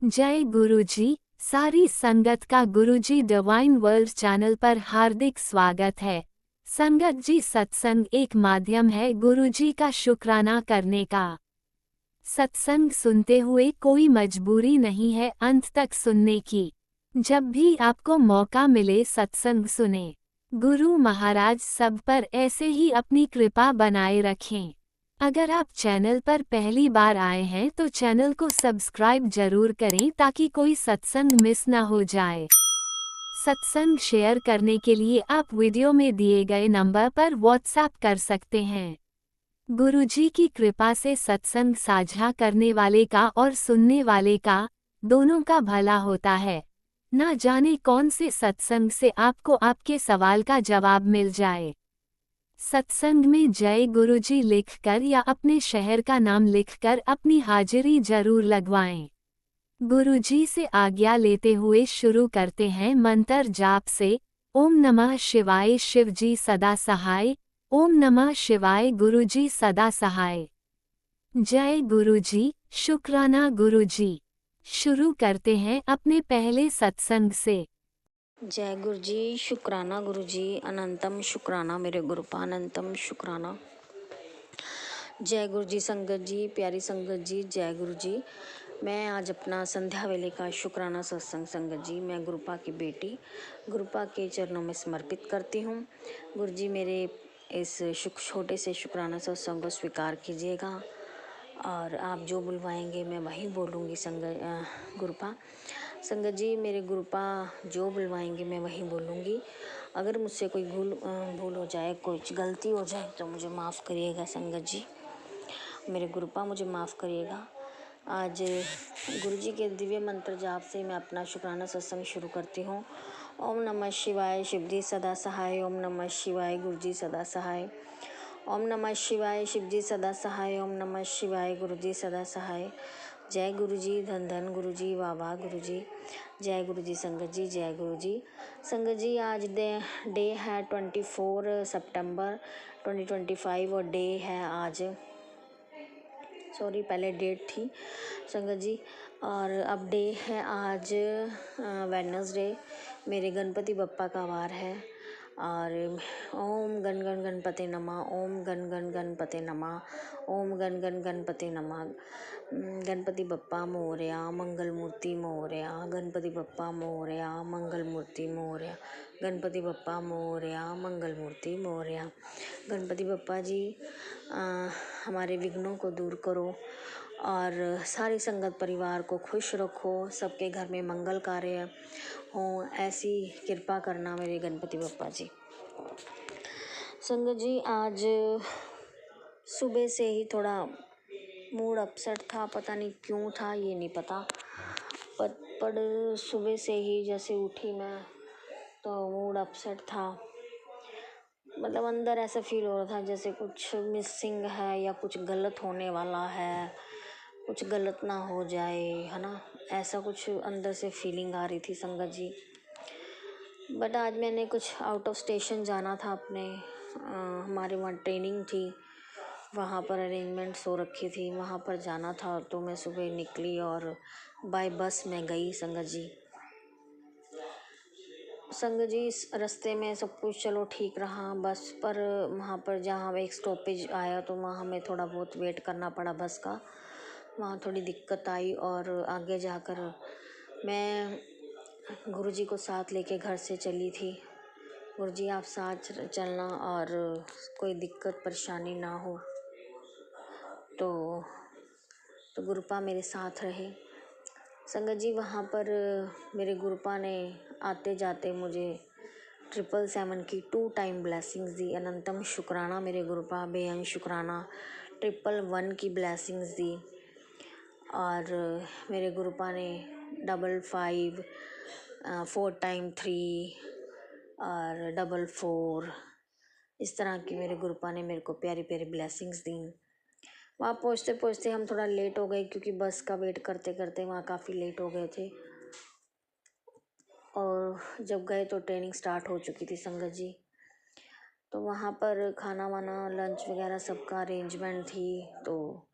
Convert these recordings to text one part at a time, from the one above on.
जय गुरुजी। सारी संगत का गुरुजी डिवाइन वर्ल्ड चैनल पर हार्दिक स्वागत है। संगत जी, सत्संग एक माध्यम है गुरुजी का शुक्राना करने का। सत्संग सुनते हुए कोई मजबूरी नहीं है अंत तक सुनने की। जब भी आपको मौका मिले सत्संग सुने। गुरु महाराज सब पर ऐसे ही अपनी कृपा बनाए रखें। अगर आप चैनल पर पहली बार आए हैं तो चैनल को सब्सक्राइब जरूर करें ताकि कोई सत्संग मिस ना हो जाए। सत्संग शेयर करने के लिए आप वीडियो में दिए गए नंबर पर व्हाट्सएप कर सकते हैं। गुरुजी की कृपा से सत्संग साझा करने वाले का और सुनने वाले का, दोनों का भला होता है। ना जाने कौन से सत्संग से आपको आपके सवाल का जवाब मिल जाए। सत्संग में जय गुरुजी लिखकर या अपने शहर का नाम लिखकर अपनी हाजिरी जरूर लगवाएं। गुरुजी से आज्ञा लेते हुए शुरू करते हैं मंत्र जाप से। ओम नमः शिवाय शिवजी सदा सहाय। ओम नमः शिवाय गुरुजी सदा सहाय। जय गुरुजी, शुक्राना गुरुजी। शुरू करते हैं अपने पहले सत्संग से। जय गुरु जी, शुक्राना गुरु जी, अनंतम शुक्राना मेरे गुरुपा, अनंतम शुक्राना। जय गुरु जी संगत जी, प्यारी संगत जी, जय गुरु जी। मैं आज अपना संध्या वेले का शुक्राना सत्संग संगत जी मैं गुरुपा की बेटी गुरुपा के चरणों में समर्पित करती हूँ। गुरु जी मेरे इस छोटे से शुक्राना सत्संग को स्वीकार कीजिएगा और आप जो बुलवाएंगे मैं वही बोलूँगी गुरुपा। संगत जी मेरे गुरुपा जो बुलवाएंगे मैं वही बोलूँगी। अगर मुझसे कोई भूल हो जाए, कुछ गलती हो जाए तो मुझे माफ़ करिएगा संगत जी। मेरे गुरुपा मुझे माफ़ करिएगा। आज गुरु जी के दिव्य मंत्र जाप से मैं अपना शुक्राना सत्संग शुरू करती हूँ। ओम नमः शिवाय शिव जी सदा सहाय। ओम नमः शिवाय गुरु जी सदा सहाय। ओम नमः शिवाय शिव जी सदा सहाय। ओम नमः शिवाय गुरु जी सदा सहाय। जय गुरु जी, धन धन गुरु जी, वाह वाह गुरु जी। जय गुरु जी संगत जी, जय गुरु जी। संगत जी आज डे है 24 सितंबर 2025 और डे है आज, सॉरी पहले डेट थी संगत जी, और अब डे है आज वेडनेसडे। मेरे गणपति बप्पा का वार है। और ओम गण गण गणपते नमः। ओम गण गण गणपते नमः। ओम गण गण गणपते नमः। गणपति बप्पा मोरया, मंगल मूर्ति मोरया। गणपति बप्पा मोरया, मंगल मूर्ति मोरया। गणपति बप्पा मोरया, मंगल मूर्ति मोरया। गणपति बप्पा जी हमारे विघ्नों को दूर करो और सारी संगत परिवार को खुश रखो, सबके घर में मंगल कार्य हो, ऐसी कृपा करना मेरे गणपति बप्पा जी। संगत जी आज सुबह से ही थोड़ा मूड अपसेट था, पता नहीं क्यों था, ये नहीं पता, पर सुबह से ही जैसे उठी मैं तो मूड अपसेट था। मतलब अंदर ऐसा फील हो रहा था जैसे कुछ मिसिंग है या कुछ गलत होने वाला है, कुछ गलत ना हो जाए, है ना, ऐसा कुछ अंदर से फीलिंग आ रही थी संगत जी। बट आज मैंने कुछ आउट ऑफ स्टेशन जाना था अपने, हमारे वहाँ ट्रेनिंग थी, वहाँ पर अरेंजमेंट्स हो रखी थी, वहाँ पर जाना था तो मैं सुबह निकली और बाय बस में गई संगत जी। संगत जी इस रास्ते में सब कुछ चलो ठीक रहा, बस पर वहाँ पर जहाँ एक स्टॉपेज आया तो वहाँ हमें थोड़ा बहुत वेट करना पड़ा बस का, वहाँ थोड़ी दिक्कत आई और आगे जाकर मैं गुरुजी को साथ लेके घर से चली थी। गुरुजी आप साथ चलना और कोई दिक्कत परेशानी ना हो, तो गुरुपा मेरे साथ रहे। संगत जी वहाँ पर मेरे गुरुपा ने आते जाते मुझे 777 की 2 टाइम ब्लेसिंग्स दी। अनंतम शुक्राना मेरे गुरुपा, बेअंत शुक्राना। 111 की ब्लेसिंग्स दी और मेरे गुरुपा ने 55 4 टाइम 3 और 44 इस तरह की मेरे गुरुपा ने मेरे को प्यारी प्यारी ब्लेसिंग्स दी। वहाँ पहुँचते पहुँचते हम थोड़ा लेट हो गए क्योंकि बस का वेट करते करते वहाँ काफ़ी लेट हो गए थे और जब गए तो ट्रेनिंग स्टार्ट हो चुकी थी संगत जी। तो वहाँ पर खाना वाना लंच वगैरह सबका अरेंजमेंट थी, तो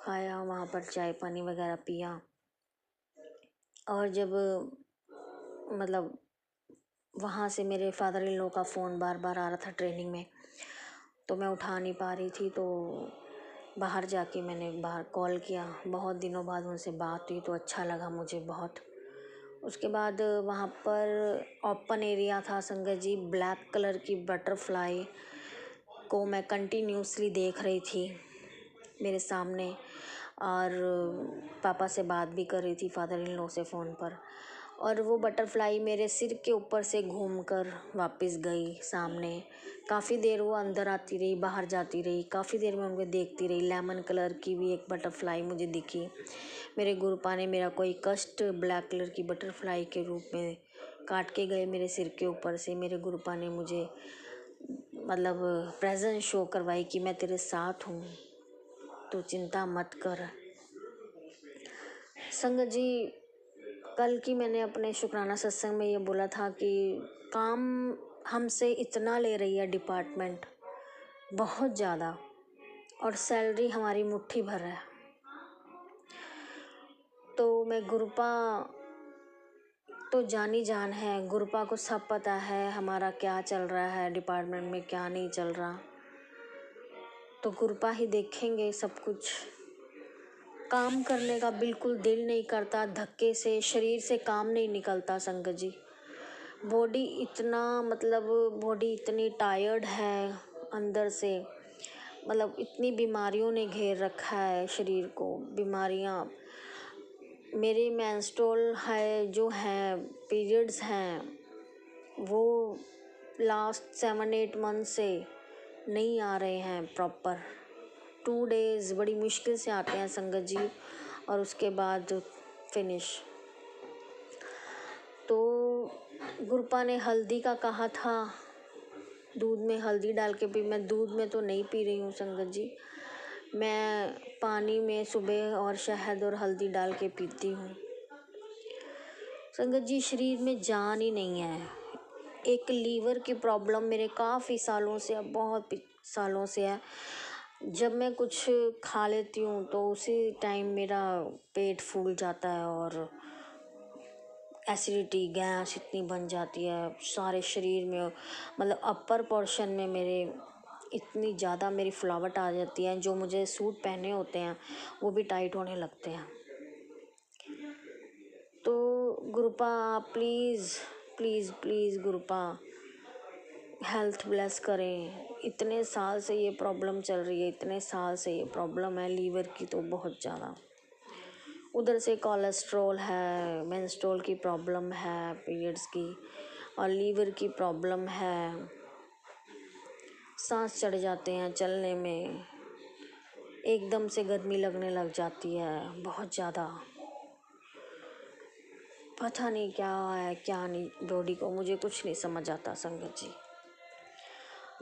खाया, वहाँ पर चाय पानी वगैरह पिया और जब मतलब वहाँ से मेरे फादर इन लॉ का फ़ोन बार बार आ रहा था ट्रेनिंग में, तो मैं उठा नहीं पा रही थी। तो बाहर जाके मैंने बाहर कॉल किया, बहुत दिनों बाद उनसे बात हुई तो अच्छा लगा मुझे बहुत। उसके बाद वहाँ पर ओपन एरिया था संगत जी, ब्लैक कलर की बटरफ्लाई को मैं कंटिन्यूसली देख रही थी मेरे सामने, और पापा से बात भी कर रही थी फादर इन लॉ से फ़ोन पर। और वो बटरफ्लाई मेरे सिर के ऊपर से घूमकर वापस गई सामने। काफ़ी देर वो अंदर आती रही, बाहर जाती रही, काफ़ी देर में उनको देखती रही। लेमन कलर की भी एक बटरफ्लाई मुझे दिखी। मेरे गुरुपा ने मेरा कोई कष्ट ब्लैक कलर की बटरफ्लाई के रूप में काट के गए मेरे सिर के ऊपर से। मेरे गुरुपा ने मुझे मतलब प्रेजेंस शो करवाई कि मैं तेरे साथ हूँ, तो चिंता मत कर। संगत जी, कल की मैंने अपने शुक्राना सत्संग में ये बोला था कि काम हमसे इतना ले रही है डिपार्टमेंट, बहुत ज़्यादा, और सैलरी हमारी मुट्ठी भर है। तो मैं गुरुपा तो जानी जान है, गुरुपा को सब पता है हमारा क्या चल रहा है डिपार्टमेंट में, क्या नहीं चल रहा। तो गुरुपा ही देखेंगे सब कुछ। काम करने का बिल्कुल दिल नहीं करता, धक्के से शरीर से काम नहीं निकलता संगत जी। बॉडी इतना मतलब बॉडी इतनी टायर्ड है अंदर से, मतलब इतनी बीमारियों ने घेर रखा है शरीर को, बीमारियां। मेरी मेंस्ट्रुअल है जो है पीरियड्स हैं, वो लास्ट 7-8 मंथ से नहीं आ रहे हैं प्रॉपर। 2 डेज़ बड़ी मुश्किल से आते हैं संगत जी, और उसके बाद फिनिश। तो गुरुपा ने हल्दी का कहा था, दूध में हल्दी डाल के पी। मैं दूध में तो नहीं पी रही हूँ संगत जी, मैं पानी में सुबह और शहद और हल्दी डाल के पीती हूँ। संगत जी, शरीर में जान ही नहीं है। एक लीवर की प्रॉब्लम मेरे काफ़ी सालों से, अब बहुत सालों से है। जब मैं कुछ खा लेती हूँ तो उसी टाइम मेरा पेट फूल जाता है और एसिडिटी गैस इतनी बन जाती है सारे शरीर में, मतलब अपर पोर्शन में मेरे इतनी ज़्यादा मेरी फुलावट आ जाती है। जो मुझे सूट पहने होते हैं वो भी टाइट होने लगते हैं। तो Gurupa please please please Gurupa health bless करें। इतने साल से ये प्रॉब्लम चल रही है, इतने साल से ये प्रॉब्लम है लीवर की तो बहुत ज़्यादा। उधर से कोलेस्ट्रॉल है, मेंस्ट्रुअल की प्रॉब्लम है पीरियड्स की, और लीवर की प्रॉब्लम है। सांस चढ़ जाते हैं चलने में, एकदम से गर्मी लगने लग जाती है बहुत ज़्यादा। पता नहीं क्या है क्या नहीं बॉडी को, मुझे कुछ नहीं समझ आता संगत जी।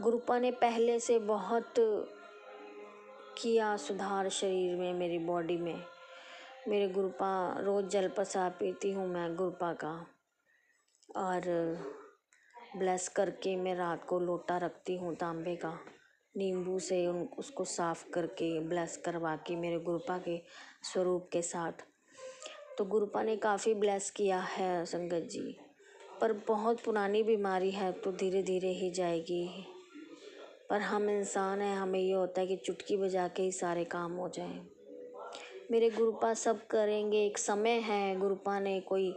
गुरुपा ने पहले से बहुत किया सुधार शरीर में, मेरी बॉडी में। मेरे गुरुपा रोज़ जल प्रसाद पीती हूँ मैं गुरुपा का, और ब्लेस करके मैं रात को लोटा रखती हूँ तांबे का, नींबू से उसको साफ़ करके ब्लेस करवा के मेरे गुरुपा के स्वरूप के साथ। तो गुरुपा ने काफ़ी ब्लेस किया है संगत जी, पर बहुत पुरानी बीमारी है तो धीरे धीरे ही जाएगी। पर हम इंसान हैं, हमें ये होता है कि चुटकी बजा के ही सारे काम हो जाएं। मेरे गुरुपा सब करेंगे, एक समय है, गुरुपा ने कोई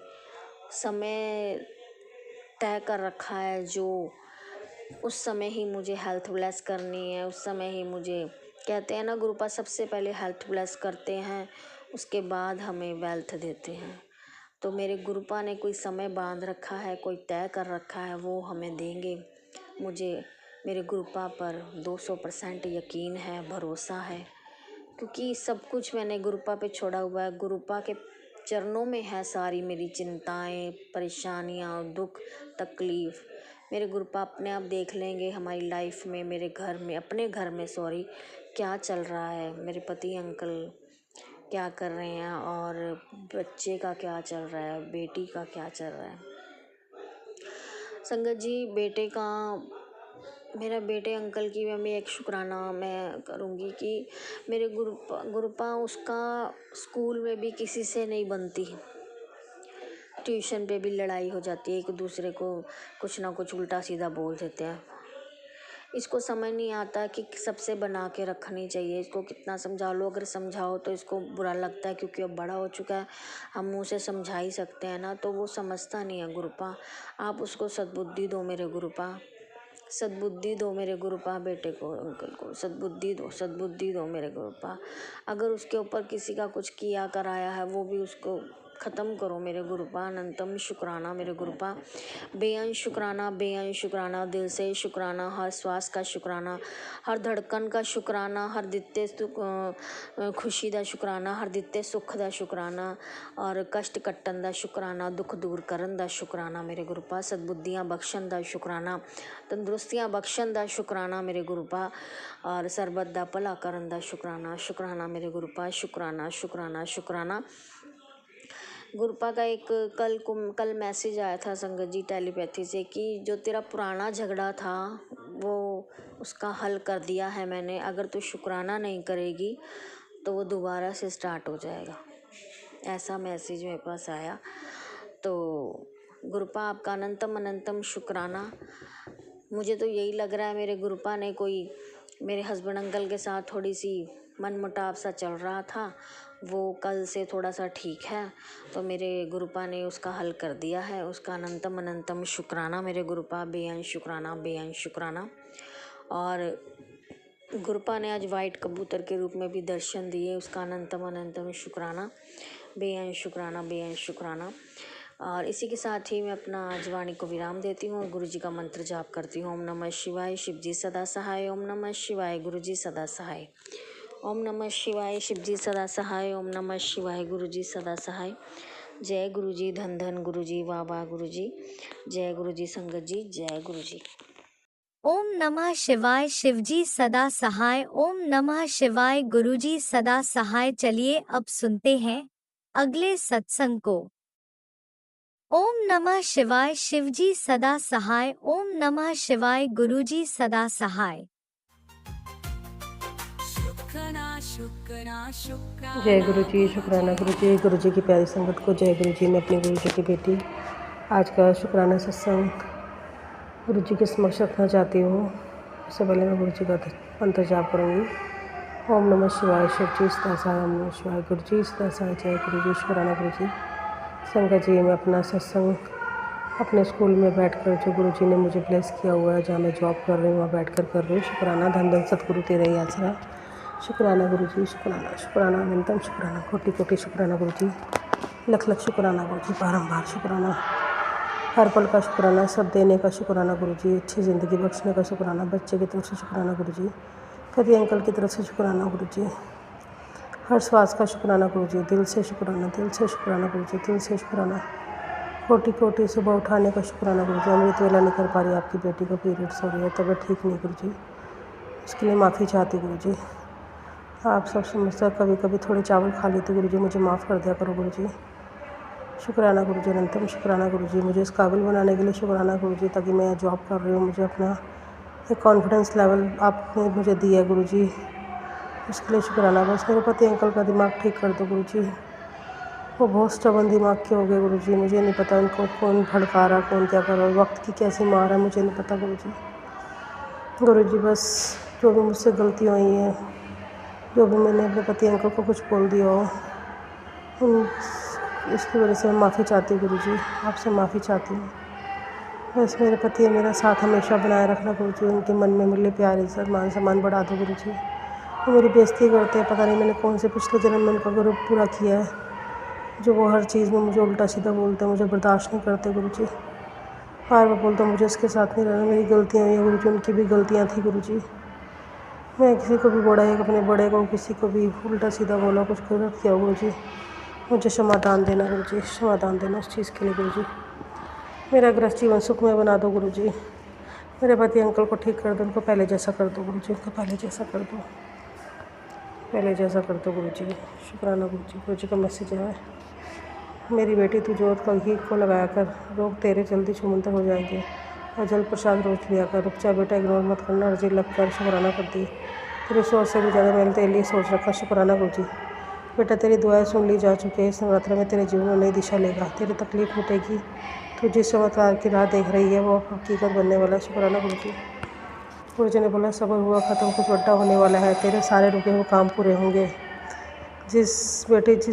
समय तय कर रखा है जो उस समय ही मुझे हेल्थ ब्लेस करनी है, उस समय ही मुझे कहते हैं ना गुरुपा सबसे पहले हेल्थ ब्लेस करते हैं, उसके बाद हमें वेल्थ देते हैं। तो मेरे गुरुपा ने कोई समय बांध रखा है, कोई तय कर रखा है, वो हमें देंगे। मुझे मेरे गुरुपा पर 200% यकीन है, भरोसा है, क्योंकि सब कुछ मैंने गुरुपा पे छोड़ा हुआ है। गुरुपा के चरणों में है सारी मेरी चिंताएं, परेशानियां, दुख, तकलीफ़। मेरे गुरुपा अपने आप देख लेंगे हमारी लाइफ में, मेरे घर में, अपने घर में सॉरी, क्या चल रहा है, मेरे पति अंकल क्या कर रहे हैं, और बच्चे का क्या चल रहा है, बेटी का क्या चल रहा है। संगत जी, बेटे का, मेरा बेटे अंकल की मैं एक शुक्राना मैं करूँगी कि मेरे गुरुपा उसका स्कूल में भी किसी से नहीं बनती। ट्यूशन पे भी लड़ाई हो जाती है, एक दूसरे को कुछ ना कुछ उल्टा सीधा बोल देते हैं। इसको समझ नहीं आता कि सबसे बना के रखनी चाहिए। इसको कितना समझा लो, अगर समझाओ तो इसको बुरा लगता है, क्योंकि अब बड़ा हो चुका है। हम मुँह से समझा ही सकते हैं ना, तो वो समझता नहीं है गुरुपा। आप उसको सद्बुद्धि दो मेरे गुरुपा, सद्बुद्धि दो मेरे गुरुपा, बेटे को, अंकल को सद्बुद्धि दो, सद्बुद्धि दो मेरे गुरुपा। अगर उसके ऊपर किसी का कुछ किया कराया है, वो भी उसको ख़त्म करो मेरे गुरुपा। अनंतम शुक्राना मेरे गुरुपा, बेअंत शुक्राना, बेअंत शुक्राना, दिल से शुक्राना, हर श्वास का शुक्राना, हर धड़कन का शुक्राना, हर दित्ते खुशी दा शुक्राना, हर दित्ते सुख दा शुक्राना, और कष्ट कट्टन दा शुक्राना, दुख दूर करन दा शुक्राना मेरे गुरुपा, सद्बुद्धियाँ बख्शण दा शुक्राना, तंदुरुस्तियाँ बख्शण दा शुक्राना मेरे गुरुपा, और सरबत दा भला करन दा शुक्राना। शुक्राना मेरे गुरुपा, शुक्राना शुक्राना शुक्राना। गुरुपा का एक कल मैसेज आया था संगत जी टेलीपैथी से, कि जो तेरा पुराना झगड़ा था वो उसका हल कर दिया है मैंने। अगर तू शुक्राना नहीं करेगी तो वो दोबारा से स्टार्ट हो जाएगा। ऐसा मैसेज मेरे पास आया। तो गुरुपा आपका अनंतम अनंतम शुक्राना। मुझे तो यही लग रहा है मेरे गुरुपा ने कोई, मेरे हस्बैंड अंकल के साथ थोड़ी सी मनमुटाव सा चल रहा था, वो कल से थोड़ा सा ठीक है, तो मेरे गुरुपा ने उसका हल कर दिया है। उसका अनंतम अनंतम शुक्राना मेरे गुरुपा, बेअंत शुक्राना, बेअंत शुक्राना। और गुरुपा ने आज वाइट कबूतर के रूप में भी दर्शन दिए, उसका अनंतम अनंतम शुक्राना, बेअंत शुक्राना, बेअंत शुक्राना। और इसी के साथ ही मैं अपना आज वाणी को विराम देती हूँ और गुरु जी का मंत्र जाप करती हूँ। ओम नमः शिवाय, शिव जी सदा सहाय। ओम नमः शिवाय, गुरु जी सदा सहाय। ओम नमः शिवाय, शिव जी सदा सहाय। ओम नमः शिवाय, गुरु जी सदा सहाय। जय गुरु जी, धन धन गुरु जी, वाह वाह गुरु जी। जय गुरु जी संगत जी, जय गुरु जी। ओम नमः शिवाय, शिवजी सदा सहाय। ओम नमः शिवाय, गुरुजी सदा सहाय। चलिए अब सुनते हैं अगले सत्संग को। ओम नमः शिवाय, शिवजी सदा सहाय। ओम नमः शिवाय, गुरुजी सदा सहाय। जय गुरु जी, शुक्राना गुरु जी की प्यारी संगत को जय गुरु जी। मैं अपनी गुरु जी की बेटी आज का शुक्राना सत्संग गुरु जी के समक्ष रखना चाहती हूँ। उससे पहले मैं गुरु जी का मंत्र जाप करूँगी। ओम नमः शिवाय, शिव जी सदा सहाय। ओम नमः शिवाय, गुरु जी सदा सहाय। जय गुरु जी, शुक्राना गुरु जी। संगत जी, मैं अपना सत्संग अपने स्कूल में बैठकर जो गुरु जी ने मुझे ब्लेस किया हुआ है, जहाँ मैं जॉब कर रही हूँ वहाँ बैठकर कर रही हूँ। शुक्राना, धन धन सतगुरु तेरा ही आसरा। शुक्राना गुरु जी, शुक्राना शुक्राना अनंतम शुक्राना, कोटि कोटि शुक्राना गुरु जी, लख लख शुक्राना गुरु जी, बारंबार शुक्राना, हर पल का शुक्राना, सब देने का शुक्राना गुरु जी, अच्छी ज़िंदगी बख्शने का शुक्राना, बच्चे की तरफ से शुक्राना गुरु जी, कभी अंकल की तरफ से शुक्राना गुरु जी, हर श्वास का शुक्राना गुरु जी, दिल से शुक्राना, दिल से शुक्राना गुरु जी, दिल से शुक्राना, कोटि कोटि सुबह उठाने का शुक्राना गुरु जी। अमृत वेला नहीं कर पा रही, आपकी बेटी को पीरियड्स हो रही है, तबीयत ठीक नहीं गुरु जी, उसके लिए माफ़ी चाहती गुरु जी। आप सब समझते कभी कभी थोड़े चावल खा लेते गुरु जी, मुझे माफ़ कर दिया करो गुरु जी। शुक्राना गुरु जी, अनंतम शुक्राना गुरु जी। मुझे इस काबिल बनाने के लिए शुक्राना गुरु जी, ताकि मैं जॉब कर रही हूँ, मुझे अपना एक कॉन्फिडेंस लेवल आपने मुझे दिया है गुरु जी, उसके लिए शुक्राना। बस मेरे पति अंकल का दिमाग ठीक कर दो गुरु जी, वो बहुत स्टबन दिमाग के हो गए गुरु जी, मुझे नहीं पता उनको कौन भड़का रहा, कौन क्या कर रहा, वक्त की कैसी मार है मुझे नहीं पता गुरु जी। गुरु जी बस जो भी मुझसे गलती हुई है, जो भी मैंने अपने पति अंकल को कुछ बोल दिया हो, उसकी वजह से मैं माफ़ी चाहती हूँ गुरु जी, आपसे माफ़ी चाहती हूँ। बस मेरे पति मेरा साथ हमेशा बनाए रखना गुरु जी, उनके मन में मेरे लिए प्यार इज्जत मान सम्मान बढ़ा दो गुरु जी। वो मेरी बेइज्जती करते हैं, पता नहीं मैंने कौन से पिछले जन्म में उनका गुरु पूरा किया है, जो वो हर चीज़ में मुझे उल्टा सीधा बोलते हैं, मुझे बर्दाश्त नहीं करते गुरु जी। बार बार बोलते मुझे इसके साथ नहीं रहना, मेरी गलतियाँ हुई हैं गुरु जी, उनकी भी गलतियाँ थी गुरु जी। मैं किसी को भी बड़ा एक अपने बड़े को किसी को भी उल्टा सीधा बोला, कुछ गलत किया गुरु जी, मुझे क्षमादान देना गुरु जी, क्षमादान देना उस चीज़ के लिए गुरु जी। मेरा गृहस्थ जीवन सुखमय बना दो गुरु जी, मेरे पति अंकल को ठीक कर दो, उनको पहले जैसा कर दो गुरु जी, उनको पहले जैसा कर दो, पहले जैसा कर दो गुरु जी। शुक्राना गुरु जी। गुरु जी का मैसेज है, मेरी बेटी तू जोत का घी को लगाया कर, रोग तेरे जल्दी छूमंतर हो जाएंगे, और जल प्रसाद रोज लिया कर, रुक जा बेटा, इग्नोर मत करना, अर्जी लग कर शुक्राना कर दी, तेरी सोच से भी ज़्यादा मैंने तेरे लिए सोच रखा, शुक्राना गुरु जी। बेटा तेरी दुआएं सुन ली जा चुकी है। इस नवरात्र में तेरे जीवन में नई दिशा लेगा, तेरी तकलीफ मिटेगी। तू जिस चमत्कार की राह देख रही है वो अब हकीकत बनने वाला है। शुक्राना गुरुजी। गुरुजी ने बोला सब्र हुआ ख़त्म, कुछ बड़ा होने वाला है, तेरे सारे रुके हुए काम पूरे होंगे। जिस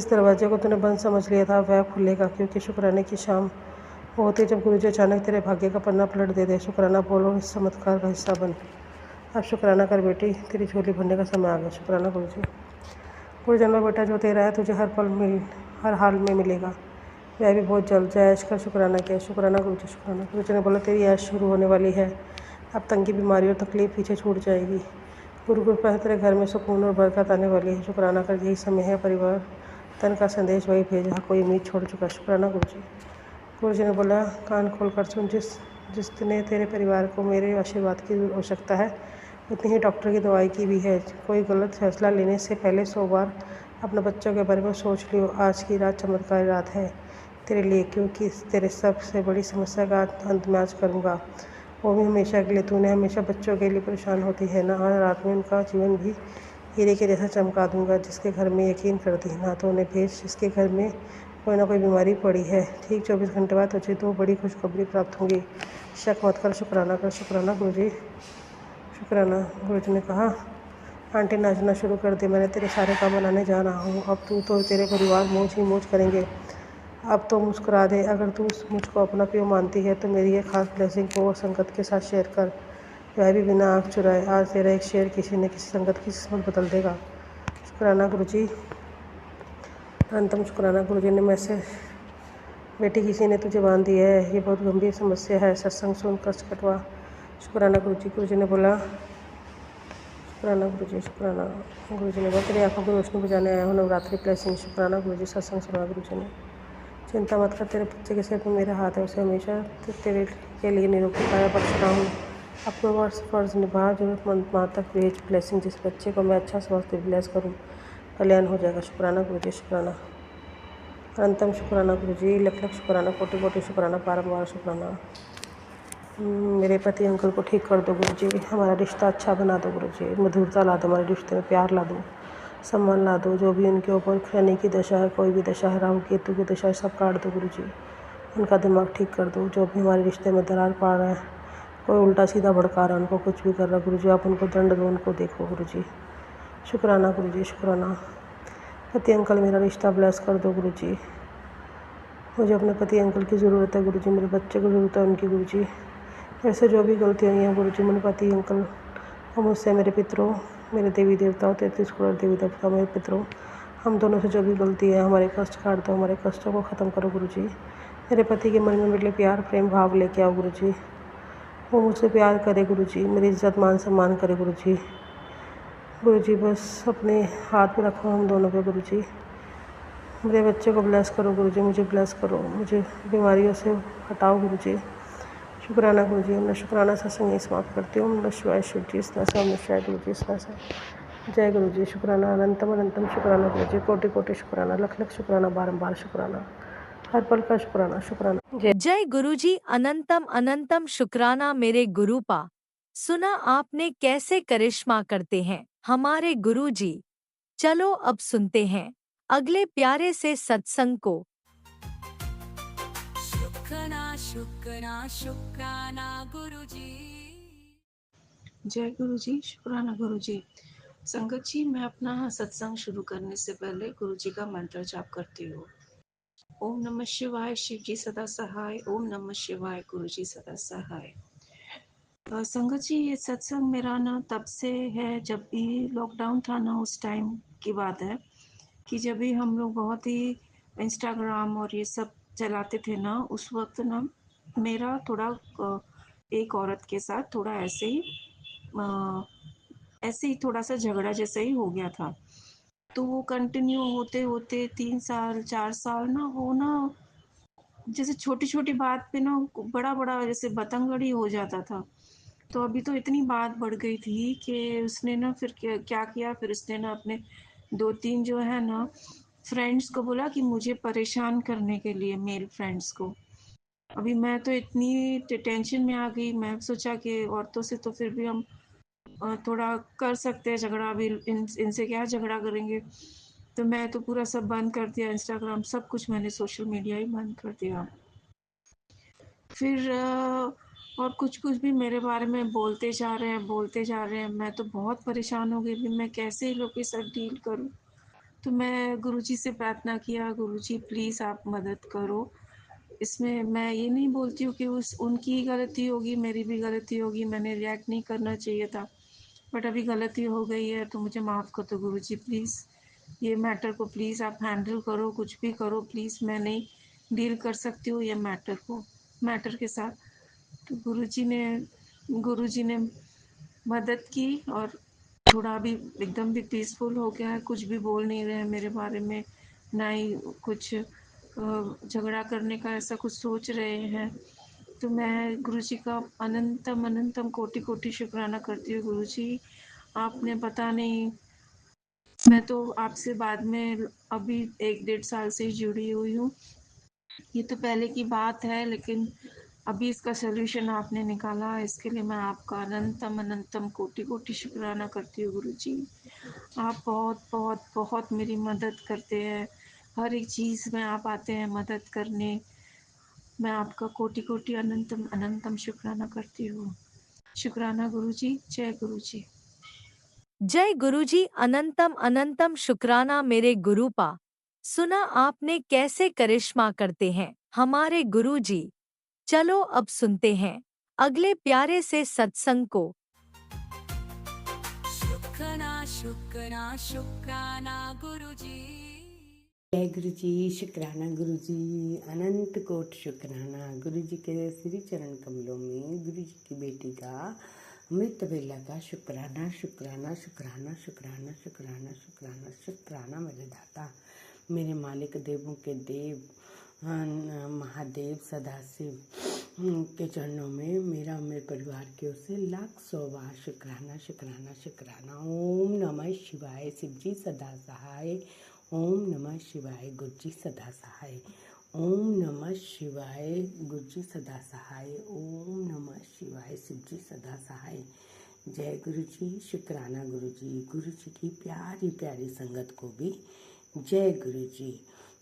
दरवाजे को तूने बंद समझ लिया था वह खुलेगा, क्योंकि शुक्राने की शाम होती जब गुरुजी अचानक तेरे भाग्य का पन्ना पलट दे दे। शुक्राना बोलो, इस चमत्कार का हिस्सा बन। अब शुक्राना कर बेटी, तेरी झोली भरने का समय आ गया। शुक्राना गुरुजी। गुरुजी ने बेटा जो तेरा है तुझे हर हाल में मिलेगा, वह भी बहुत जल्द। जय ऐश कर शुक्राना किया। शुक्राना गुरुजी। शुक्राना। गुरुजी ने बोला तेरी ऐश शुरू होने वाली है, अब तंगी, बीमारी और तकलीफ पीछे छूट जाएगी। गुरु कृपा से तेरे घर में सुकून और बरकत आने वाली है। शुक्राना कर, यही समय है। परिवार तन का संदेश वही भेजा, कोई उम्मीद छोड़ चुका। शुक्राना गुरुजी। गुरुजी ने बोला कान खोल कर सुन, जितने तेरे परिवार को मेरे आशीर्वाद की आवश्यकता है उतनी ही डॉक्टर की दवाई की भी है। कोई गलत फैसला लेने से पहले 100 बार अपने बच्चों के बारे में सोच लियो। आज की रात चमत्कारी रात है तेरे लिए, क्योंकि तेरे सबसे बड़ी समस्या का अंत मैं आज करूँगा, वो भी हमेशा के लिए। तूने हमेशा बच्चों के लिए परेशान होती है ना, आज रात में उनका जीवन भी हीरे के जैसा चमका दूंगा। जिसके घर में यकीन करती है ना तो उन्हें भेज, जिसके घर में कोई ना कोई बीमारी पड़ी है, ठीक 24 घंटे बाद तुझे 2 बड़ी खुशखबरी प्राप्त होंगी। शक मत कर। शुक्राना कर। शुक्राना गुरुजी। शुक्राना। गुरुजी ने कहा आंटी नाचना शुरू कर दे, मैंने तेरे सारे काम बनाने जा रहा हूँ। अब तू तो तेरे परिवार मौज ही मौज करेंगे। अब तो मुस्कुरा दे। अगर तू मुझको अपना प्यो मानती है तो मेरी ये खास ब्लेसिंग को संगत के साथ शेयर कर, वह भी बिना आँख चुराए। आज तेरा एक शेयर किसी न किसी संगत की किस्मत बदल देगा। शुक्राना गुरुजी। अंतम शुक्राना। गुरुजी ने मैसेज, बेटी किसी ने तुझे बांध दिया है, ये बहुत गंभीर समस्या है, सत्संग सुन कष्ट कटवा। शुक्राना गुरुजी। गुरुजी ने बोला शुक्राना गुरुजी। शुक्राना। गुरुजी ने बोला तेरी आंखों की रोशनी बुझाने आया हूँ, नवरात्रि ब्लेसिंग। शुक्राना गुरुजी। सत्संग सुना। गुरुजी ने चिंता मत कर, तेरे बच्चे के सिर पर मेरा हाथ है, उसे हमेशा तेरे के लिए निरोगी काया बख्श रहा हूँ। अपना फ़र्ज़ निभा, ज़रूरतमंद माँ तक भेज ब्लेसिंग। जिस बच्चे को मैं अच्छा समझती ब्लेस करूँ कल्याण हो जाएगा। शुक्राना गुरुजी। शुक्राना। अनंतम शुक्राना गुरुजी। लख लख शुक्राना, कोटि कोटि शुक्राना, बारंबार शुक्राना। मेरे पति अंकल को ठीक कर दो गुरुजी, हमारा रिश्ता अच्छा बना दो गुरुजी, मधुरता ला दो हमारे रिश्ते में, प्यार ला दो, सम्मान ला दो। जो भी उनके ऊपर शनि की दशा है, कोई भी दशा है, राहु केतु की दशा है, सब काट दो गुरुजी। उनका दिमाग ठीक कर दो। जो भी हमारे रिश्ते में दरार पा रहा है, कोई उल्टा सीधा भड़का रहा है, उनको कुछ भी कर रहा है गुरुजी, आप उनको दंड दो, उनको देखो गुरुजी। शुक्राना गुरुजी। शुक्राना। पति अंकल मेरा रिश्ता ब्लेस कर दो गुरुजी, मुझे अपने पति अंकल की ज़रूरत है गुरुजी, मेरे बच्चे को ज़रूरत है उनकी गुरुजी। ऐसे जो भी गलतियाँ हुई हैं गुरुजी, मेरे पति अंकल और मुझसे, मेरे पितरों, मेरे देवी देवताओं, 33 करोड़ देवी देवता, मेरे पितरों, हम दोनों से जो भी गलती है, हमारे कष्ट काट दो, हमारे कष्टों को ख़त्म करो गुरुजी। मेरे पति के मन में मेरे लिए प्यार प्रेम भाव लेके आओ गुरुजी, वो मुझसे प्यार करे गुरुजी, मेरी इज्जत मान सम्मान करे गुरुजी। गुरुजी बस अपने हाथ में रखो हम दोनों पे गुरुजी। मेरे बच्चे को ब्लेस करो गुरुजी, मुझे ब्लेस करो, मुझे बीमारियों से हटाओ गुरुजी। शुक्राना गुरुजी। मैं शुक्राना सत्संग समाप्त करती हूँ। नमः शिवाय शिव जी स्नासा, नमः शिवाय गुरु जी स्नासा। जय गुरु जी। शुक्राना। अनंतम अनंतम शुक्राना गुरुजी, कोटि कोटि शुक्राना, लख लख शुक्राना, बारंबार शुक्राना, हर पल का शुक्राना। शुक्राना। जय जय गुरुजी। अनंतम अनंतम शुक्राना मेरे गुरुपा। सुना आपने कैसे करिश्मा करते हैं हमारे गुरुजी। चलो अब सुनते हैं अगले प्यारे से सत्संग को। शुक्राना शुक्राना शुक्राना गुरुजी। जय गुरु जी। शुक्राना गुरु जी। संगत जी, मैं अपना सत्संग शुरू करने से पहले गुरु जी का मंत्र जाप करती हूँ। ओम नमः शिवाय, शिव जी सदा सहाय। ओम नमः शिवाय, गुरु जी सदा सहाय। संगत जी, ये सत्संग मेरा ना तब से है जब भी लॉकडाउन था ना, उस टाइम की बात है कि जब भी हम लोग बहुत ही इंस्टाग्राम और ये सब चलाते थे ना, उस वक्त ना मेरा थोड़ा एक औरत के साथ थोड़ा ऐसे ही थोड़ा सा झगड़ा जैसा ही हो गया था। तो वो कंटिन्यू होते होते 3 साल 4 साल ना, वो ना जैसे छोटी छोटी बात पे ना बड़ा बड़ा जैसे बतंगड़ी हो जाता था। तो अभी तो इतनी बात बढ़ गई थी कि उसने ना फिर क्या किया, फिर उसने ना अपने 2-3 जो है ना फ्रेंड्स को बोला कि मुझे परेशान करने के लिए, मेल फ्रेंड्स को। अभी मैं तो इतनी टेंशन में आ गई, मैं सोचा कि औरतों से तो फिर भी हम थोड़ा कर सकते हैं झगड़ा, अभी इनसे क्या झगड़ा करेंगे। तो मैं तो पूरा सब बंद कर दिया, इंस्टाग्राम सब कुछ मैंने सोशल मीडिया ही बंद कर दिया। फिर और कुछ-कुछ भी मेरे बारे में बोलते जा रहे हैं, बोलते जा रहे हैं। मैं तो बहुत परेशान हो गई कि मैं कैसे इन लोग के साथ डील करूँ। तो मैं गुरुजी से प्रार्थना किया, गुरुजी प्लीज़ आप मदद करो। इसमें मैं ये नहीं बोलती हूँ कि उस उनकी गलती होगी, मेरी भी गलती होगी, मैंने रिएक्ट नहीं करना चाहिए था। बट अभी गलती हो गई है तो मुझे माफ़ कर दो गुरुजी प्लीज़। ये मैटर को प्लीज़ आप हैंडल करो, कुछ भी करो प्लीज़, मैं नहीं डील कर सकती हूँ ये मैटर के साथ। तो गुरुजी ने मदद की और थोड़ा अभी एकदम भी पीसफुल हो गया है, कुछ भी बोल नहीं रहे हैं मेरे बारे में, ना ही कुछ झगड़ा करने का ऐसा कुछ सोच रहे हैं। तो मैं गुरुजी का अनंतम अनंतम कोटि-कोटि शुक्राना करती हूँ गुरुजी। आपने पता नहीं, मैं तो आपसे बाद में अभी 1 डेढ़ साल से ही जुड़ी हुई हूँ। ये तो पहले की बात है लेकिन अभी इसका सॉल्यूशन आपने निकाला, इसके लिए मैं आपका अनंतम अनंतम कोटि-कोटि शुक्राना करती हूँ गुरुजी। आप बहुत बहुत बहुत मेरी मदद करते हैं, हर एक चीज़ में आप आते हैं मदद करने। मैं आपका कोटि-कोटि अनंतम अनंतम शुक्राना करती हूँ। शुक्राना गुरुजी, जय गुरुजी। जय गुरुजी, अनंतम अनंतम शुक्राना मेरे गुरुपा। सुना आपने कैसे करिश्मा करते हैं हमारे गुरुजी। चलो अब सुनते हैं अगले प्यारे से सत्संग को। शुक्राना शुक्राना शुक्राना गुरुजी। जय गुरु जी, शुक्राना गुरु जी, अनंत कोट शुक्राना गुरु जी के श्री चरण कमलों में गुरु जी की बेटी का अमृत बेला का शुक्राना शुक्राना शुक्राना शुक्राना शुक्राना शुक्राना शुक्राना मेरे दाता, मेरे मालिक, देवों के देव महादेव सदाशिव के चरणों में मेरा मेरे परिवार की ओर से लाख 100 बार शुक्राना शुक्राना शुक्राना। ओम नमः शिवाय, शिव जी सदा सहाय। ओम नमः शिवाय, गुरु जी सदा सहाय। ओम नमः शिवाय, गुरु जी सदा सहाय। ओम नमः शिवाय, शिव जी सदा सहाय। जय गुरु जी, शुक्राना गुरु जी की प्यारी प्यारी संगत को भी जय गुरु जी।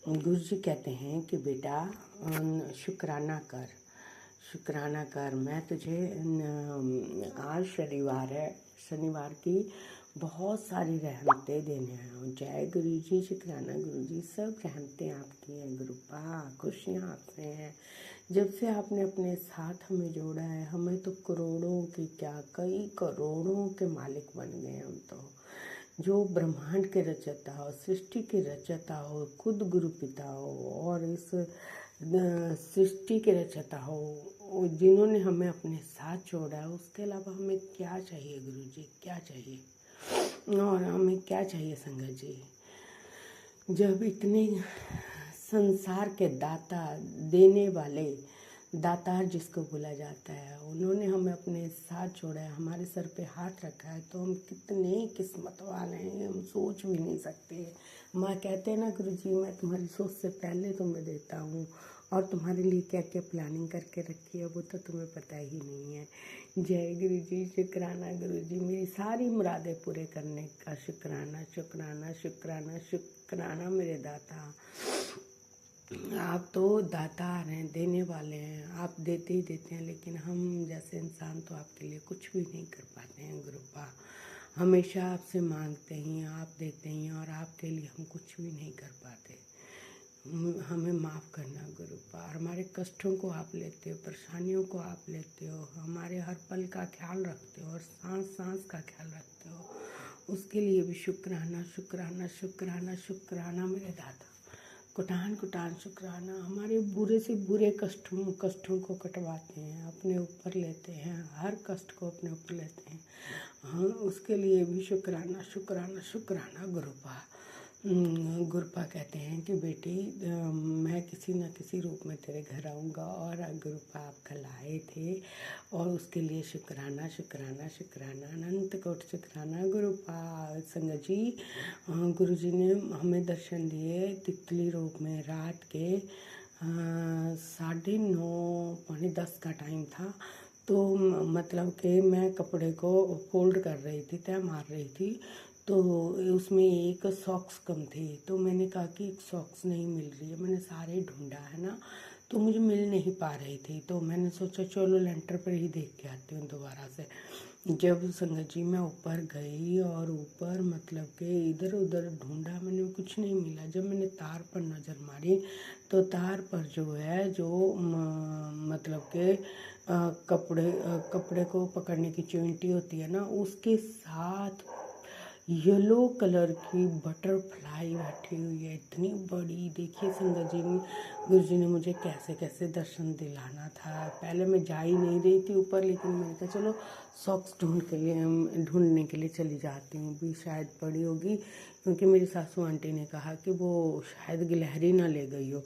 गुरु जी कहते हैं कि बेटा शुक्राना कर, शुक्राना कर। मैं तुझे आज शनिवार है, शनिवार की बहुत सारी रहमतें देने आया हूँ। जय गुरु जी, शुक्राना गुरु जी। सब रहमतें आपकी हैं गुरुपा, खुशियाँ आपसे हैं। जब से आपने अपने साथ हमें जोड़ा है, हमें तो करोड़ों की क्या, कई करोड़ों के मालिक बन गए हम तो। जो ब्रह्मांड के रचयिता हो, सृष्टि के रचयिता हो, खुद गुरु पिता हो और इस सृष्टि के रचयिता हो, जिन्होंने हमें अपने साथ जोड़ा है, उसके अलावा हमें क्या चाहिए गुरु जी, क्या चाहिए। और हमें क्या चाहिए संगत जी, जब इतने संसार के दाता, देने वाले दातार जिसको बोला जाता है, उन्होंने हमें अपने साथ छोड़ा है, हमारे सर पे हाथ रखा है, तो हम कितने किस्मत वाले हैं, हम सोच भी नहीं सकते। माँ कहते हैं ना गुरु जी, मैं तुम्हारी सोच से पहले तुम्हें देता हूँ और तुम्हारे लिए क्या क्या प्लानिंग करके रखी है वो तो तुम्हें पता ही नहीं है। जय गुरु जी, शुक्राना गुरु जी, मेरी सारी मुरादें पूरे करने का शुक्राना शुक्राना शुक्राना शुक्राना मेरे दाता। आप तो दातार हैं, देने वाले हैं, आप देते ही देते हैं, लेकिन हम जैसे इंसान तो आपके लिए कुछ भी नहीं कर पाते हैं गुरुपा। हमेशा आपसे मांगते ही, आप देते ही, और आपके लिए हम कुछ भी नहीं कर पाते। हमें माफ़ करना गुरुपा। और हमारे कष्टों को आप लेते हो, परेशानियों को आप लेते हो, हमारे हर पल का ख्याल रखते हो और सांस सांस का ख्याल रखते हो। उसके लिए भी शुक्राना शुक्राना शुक्राना शुक्राना मेरे दाता। कुटान कुटान शुक्राना। हमारे बुरे से बुरे कष्टों को कटवाते हैं, अपने ऊपर लेते हैं, हर कष्ट को अपने ऊपर लेते हैं। हाँ, उसके लिए भी शुक्राना शुक्राना शुक्राना गुरुपा। गुरुपा कहते हैं कि बेटी मैं किसी न किसी रूप में तेरे घर आऊँगा, और गुरुपा आप कल आए थे और उसके लिए शुक्राना शुक्राना शुक्राना अनंत कोटि शुक्राना गुरुपा। संगत जी, गुरु जी ने हमें दर्शन दिए तितली रूप में। रात के 9:30 पौने 10 का टाइम था, तो मतलब कि मैं कपड़े को फोल्ड कर रही थी, तह मार रही थी, तो उसमें एक सॉक्स कम थे, तो मैंने कहा कि एक सॉक्स नहीं मिल रही है। मैंने सारे ढूंढा है ना, तो मुझे मिल नहीं पा रही थी। तो मैंने सोचा चलो लेंटर पर ही देख के आती हूँ दोबारा से। जब संगत जी मैं ऊपर गई और ऊपर मतलब कि इधर उधर ढूंढा, मैंने कुछ नहीं मिला। जब मैंने तार पर नज़र मारी तो तार पर जो है जो मतलब के कपड़े को पकड़ने की चिमटी होती है ना, उसके साथ येलो कलर की बटरफ्लाई बैठी हुई है, इतनी बड़ी। देखिए संगत जी, गुरु जी ने मुझे कैसे कैसे दर्शन दिलाना था। पहले मैं जा ही नहीं रही थी ऊपर, लेकिन मैंने कहा चलो सॉक्स ढूंढने के लिए चली जाती हूँ, भी शायद पड़ी होगी, क्योंकि मेरी सासू आंटी ने कहा कि वो शायद गिलहरी ना ले गई हो।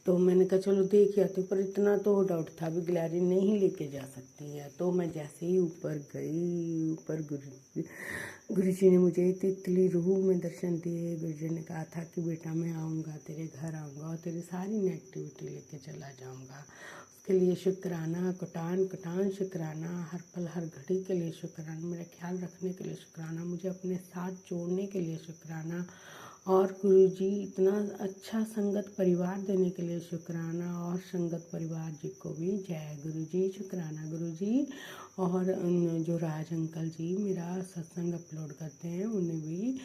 तो मैंने कहा चलो देख आती हूँ, पर इतना तो डाउट था भी गिलहरी नहीं लेके जा सकती है। तो मैं जैसे ही ऊपर गई, ऊपर गुरु जी ने मुझे तितली रूह में दर्शन दिए। गुरु जी ने कहा था कि बेटा मैं आऊँगा, तेरे घर आऊँगा और तेरी सारी नेगेटिविटी लेके चला जाऊँगा। उसके लिए शुक्राना, कुटान कुटान शुक्राना, हर पल हर घड़ी के लिए शुक्राना, मेरा ख्याल रखने के लिए शुक्राना, मुझे अपने साथ जोड़ने के लिए शुक्राना, और गुरु जी इतना अच्छा संगत परिवार देने के लिए शुक्राना, और संगत परिवार जी को भी जय गुरु जी, शुक्राना गुरु जी। और जो राज अंकल जी मेरा सत्संग अपलोड करते हैं उन्हें भी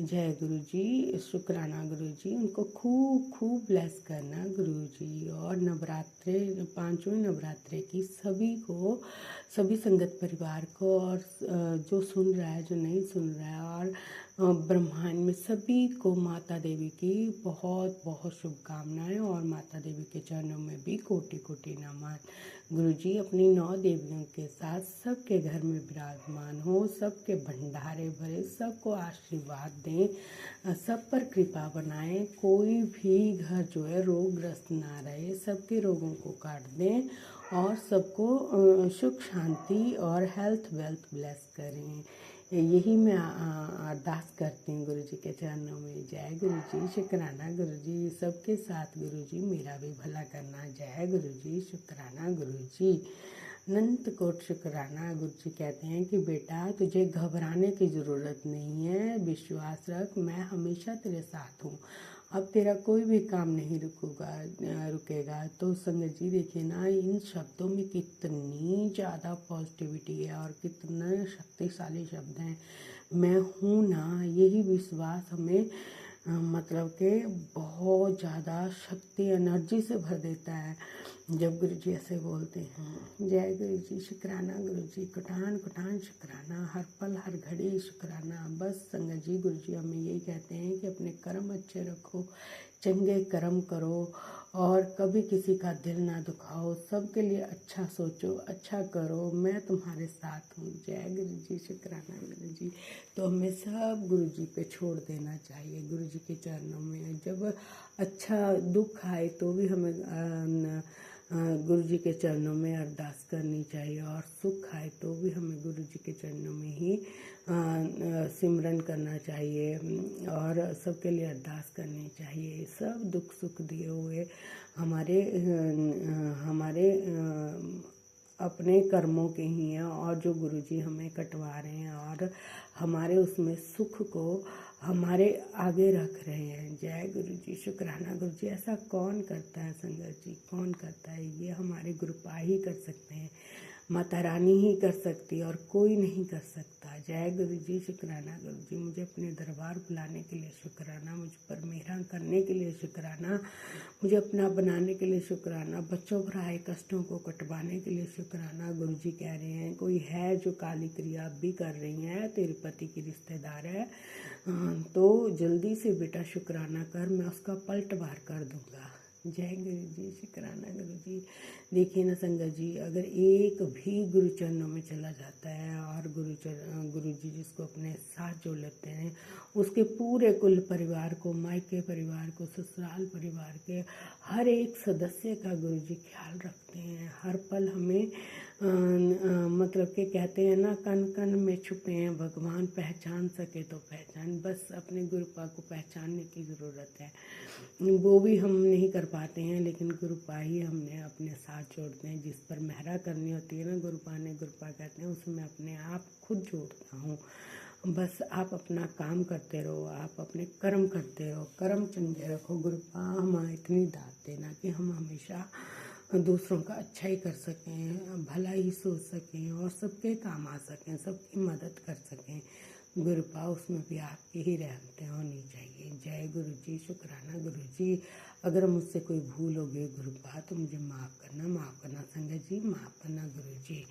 जय गुरु जी, शुक्राना गुरु जी। उनको खूब खूब ब्लेस करना गुरु जी। और नवरात्रे, पांचवें नवरात्रे की सभी को, सभी संगत परिवार को, और जो सुन रहा है, जो नहीं सुन रहा है, और ब्रह्मांड में सभी को माता देवी की बहुत बहुत शुभकामनाएं, और माता देवी के चरणों में भी कोटि कोटि नमन। गुरु जी अपनी 9 देवियों के साथ सबके घर में विराजमान हो, सबके भंडारे भरे, सबको आशीर्वाद दें, सब पर कृपा बनाएं, कोई भी घर जो है रोगग्रस्त ना रहे, सबके रोगों को काट दें, और सबको सुख शांति और हेल्थ वेल्थ ब्लेस करें। यही मैं अरदास करती हूँ गुरु जी के चरणों में। जय गुरु जी, शुक्राना गुरु जी, सबके साथ गुरु जी मेरा भी भला करना। जय गुरु जी, शुक्राना गुरु जी, अनंत कोट शुक्राना। गुरु जी कहते हैं कि बेटा तुझे घबराने की ज़रूरत नहीं है, विश्वास रख, मैं हमेशा तेरे साथ हूँ, अब तेरा कोई भी काम नहीं रुकेगा। तो संगत जी देखिए ना, इन शब्दों में कितनी ज़्यादा पॉजिटिविटी है और कितने शक्तिशाली शब्द हैं। मैं हूँ ना, यही विश्वास हमें मतलब कि बहुत ज़्यादा शक्ति, एनर्जी से भर देता है जब गुरु जी ऐसे बोलते हैं। जय गुरु जी, शुक्राना गुरु जी, कुटान कुटान शुक्राना, हर पल हर घड़ी शुक्राना। बस संगत जी, गुरु जी हमें यही कहते हैं कि अपने कर्म अच्छे रखो, चंगे कर्म करो, और कभी किसी का दिल ना दुखाओ, सबके लिए अच्छा सोचो, अच्छा करो, मैं तुम्हारे साथ हूँ। जय गुरु जी, शुक्राना गुरु जी। तो हमें सब गुरु जी पे छोड़ देना चाहिए, गुरु जी के चरणों में। जब अच्छा दुख आए तो भी हमें गुरु जी के चरणों में अरदास करनी चाहिए, और सुख आए तो भी हमें गुरु जी के चरणों में ही सिमरन करना चाहिए, और सबके लिए अरदास करनी चाहिए। सब दुख सुख दिए हुए हमारे अपने कर्मों के ही हैं, और जो गुरु जी हमें कटवा रहे हैं, और हमारे उसमें सुख को हमारे आगे रख रहे हैं। जय गुरु जी, शुक्राना गुरु जी। ऐसा कौन करता है संगत जी, कौन करता है? ये हमारे गुरुपा ही कर सकते हैं, माता रानी ही कर सकती है, और कोई नहीं कर सकता। जय गुरु जी, शुक्राना गुरु जी। मुझे अपने दरबार बुलाने के लिए शुक्राना, मुझ पर मेहर करने के लिए शुक्राना, मुझे अपना बनाने के लिए शुक्राना, बच्चों पर आए कष्टों को कटवाने के लिए शुक्राना। गुरु जी कह रहे हैं कोई है जो काली क्रिया भी कर रही है, तेरे पति की रिश्तेदार है, तो जल्दी से बेटा शुक्राना कर, मैं उसका पलटवार कर दूंगा। जय गुरु जी, शुक्राना गुरु जी। देखिए ना संगत जी, अगर एक भी गुरु चरणों में चला जाता है, और गुरु जी जिसको अपने साथ जोड़ लेते हैं, उसके पूरे कुल परिवार को, मायके परिवार को, ससुराल परिवार के हर एक सदस्य का गुरु जी ख्याल रखते हैं। हर पल हमें मतलब कि कहते हैं ना, कण कण में छुपे हैं भगवान, पहचान सके तो पहचान। बस अपने गुरुपा को पहचानने की ज़रूरत है, वो भी हम नहीं कर पाते हैं, लेकिन गुरुपा ही हमने अपने साथ जोड़ते हैं। जिस पर मेहरा करनी होती है ना, गुरुपा कहते हैं, उसमें अपने आप खुद जोड़ता हूँ। बस आप अपना काम करते रहो, आप अपने कर्म करते रहो, कर्म चंगे रखो। गुरुपा हमें इतनी दात देना कि हम हमेशा दूसरों का अच्छा ही कर सकें, भला ही सोच सकें और सबके काम आ सकें, सबकी मदद कर सकें। गुरुपा उसमें भी आपकी ही रहमतें होनी चाहिए। जय गुरु जी, शुक्राना गुरु जी। अगर मुझसे कोई भूल हो गई गुरुपा तो मुझे माफ़ करना संगत जी, माफ़ करना गुरु जी।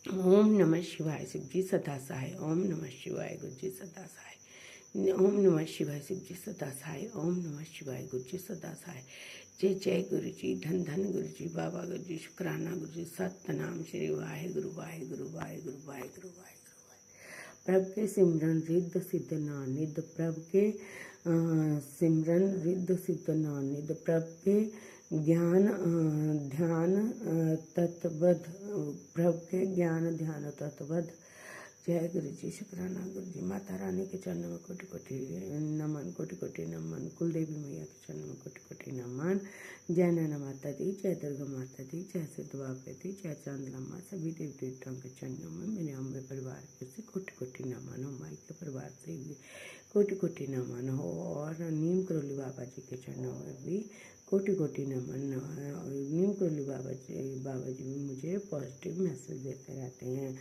ओम नमः शिवाय शिव जी सदा सहाय। ओम नमः शिवाय गुरु जी सदा सहाय। ओम नमः शिवाय शिव जी सदा सहाय। ओम नमः शिवाय गुरु जी सदा सहाय। जय जय गुरु जी, धन धन गुरु जी, बाबा गुरु जी, शुक्राना गुरु जी, सतनाम श्री वाहेगुरु वाहेगुरु वाहेगुरु वाहेगुरु वाहेगुरु। प्रभ के सिमरन रिद्ध सिद्ध नानिद, प्रभ के सिमरन रिद्ध सिद्ध नानिद, प्रभ के ज्ञान ध्यान तत्वद, प्रभ के ज्ञान ध्यान तत्वद। जय गुरु जी, शुक्राना गुरु जी। माता रानी के चरणों में कोटि कोटि नमन, कोटि कोटि नमन। कुल देवी मैया के चरणों में कोटि कोटि नमन। जय नैना माता दी, जय दुर्गा माता दी, जय सिद्ध बाबा दी, जय चांदलम्मा। सभी देवी देवताओं के चरणों में मेरे अम्बे परिवार के से कोटि कोटि नमन हो। माई के परिवार से भी कोटि कोटि नमन हो। और नीम करोली बाबा जी के चरणों में भी कोटि कोटि नमन। नीम करोली बाबा जी भी मुझे पॉजिटिव मैसेज देते रहते हैं,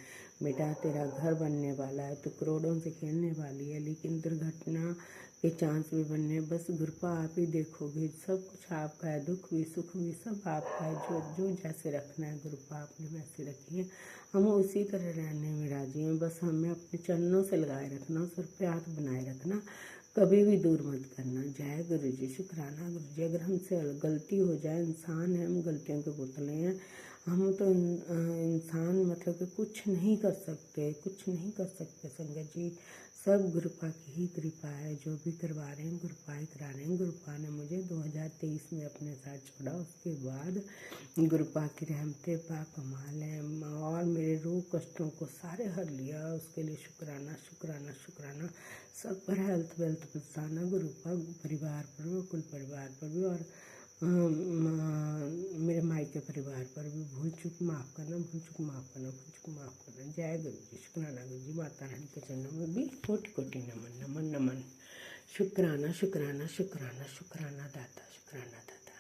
बेटा तेरा घर बनने वाला है, तो करोड़ों से खेलने वाली है, लेकिन दुर्घटना के चांस भी बनने। बस गुरुपा आप ही देखोगे, सब कुछ आपका है, दुख भी सुख भी सब आपका है। जो जो जैसे रखना है गुरुपा आपने वैसे रखिए, हम उसी तरह रहने में राजी हैं। बस हमें अपने चरणों से लगाए रखना, सर पे हाथ बनाए रखना, कभी भी दूर मत करना। जय गुरु जी, शुक्राना गुरु जी। अगर हमसे गलती हो जाए, इंसान है हम, गलतियों के पुतले हैं हम, तो इंसान मतलब कि कुछ नहीं कर सकते, कुछ नहीं कर सकते संगत जी। सब गुरुपा की ही कृपा है, जो भी करवा रहे हैं गुरुपा ही करा रहे हैं। गुरुपा ने मुझे 2023 में अपने साथ छोड़ा, उसके बाद गुरुपा की रहमतें पाकमाल हैं और मेरे रोग कष्टों को सारे हर लिया, उसके लिए शुक्राना शुक्राना शुक्राना। सब पर हेल्थ वेल्थ बरसाना गुरुपा, परिवार पर, कुल परिवार पर भी, और मेरे मायके परिवार पर भी। भूल चूक माफ़ करना, भूल चूक माफ़ करना, भूल चूक माफ़ करना। जय गुरु जी, शुक्राना गुरु जी। माता रानी के चरणों में भी कोटि कोटि नमन नमन नमन। शुक्राना शुक्राना शुक्राना शुक्राना दाता, शुक्राना दाता।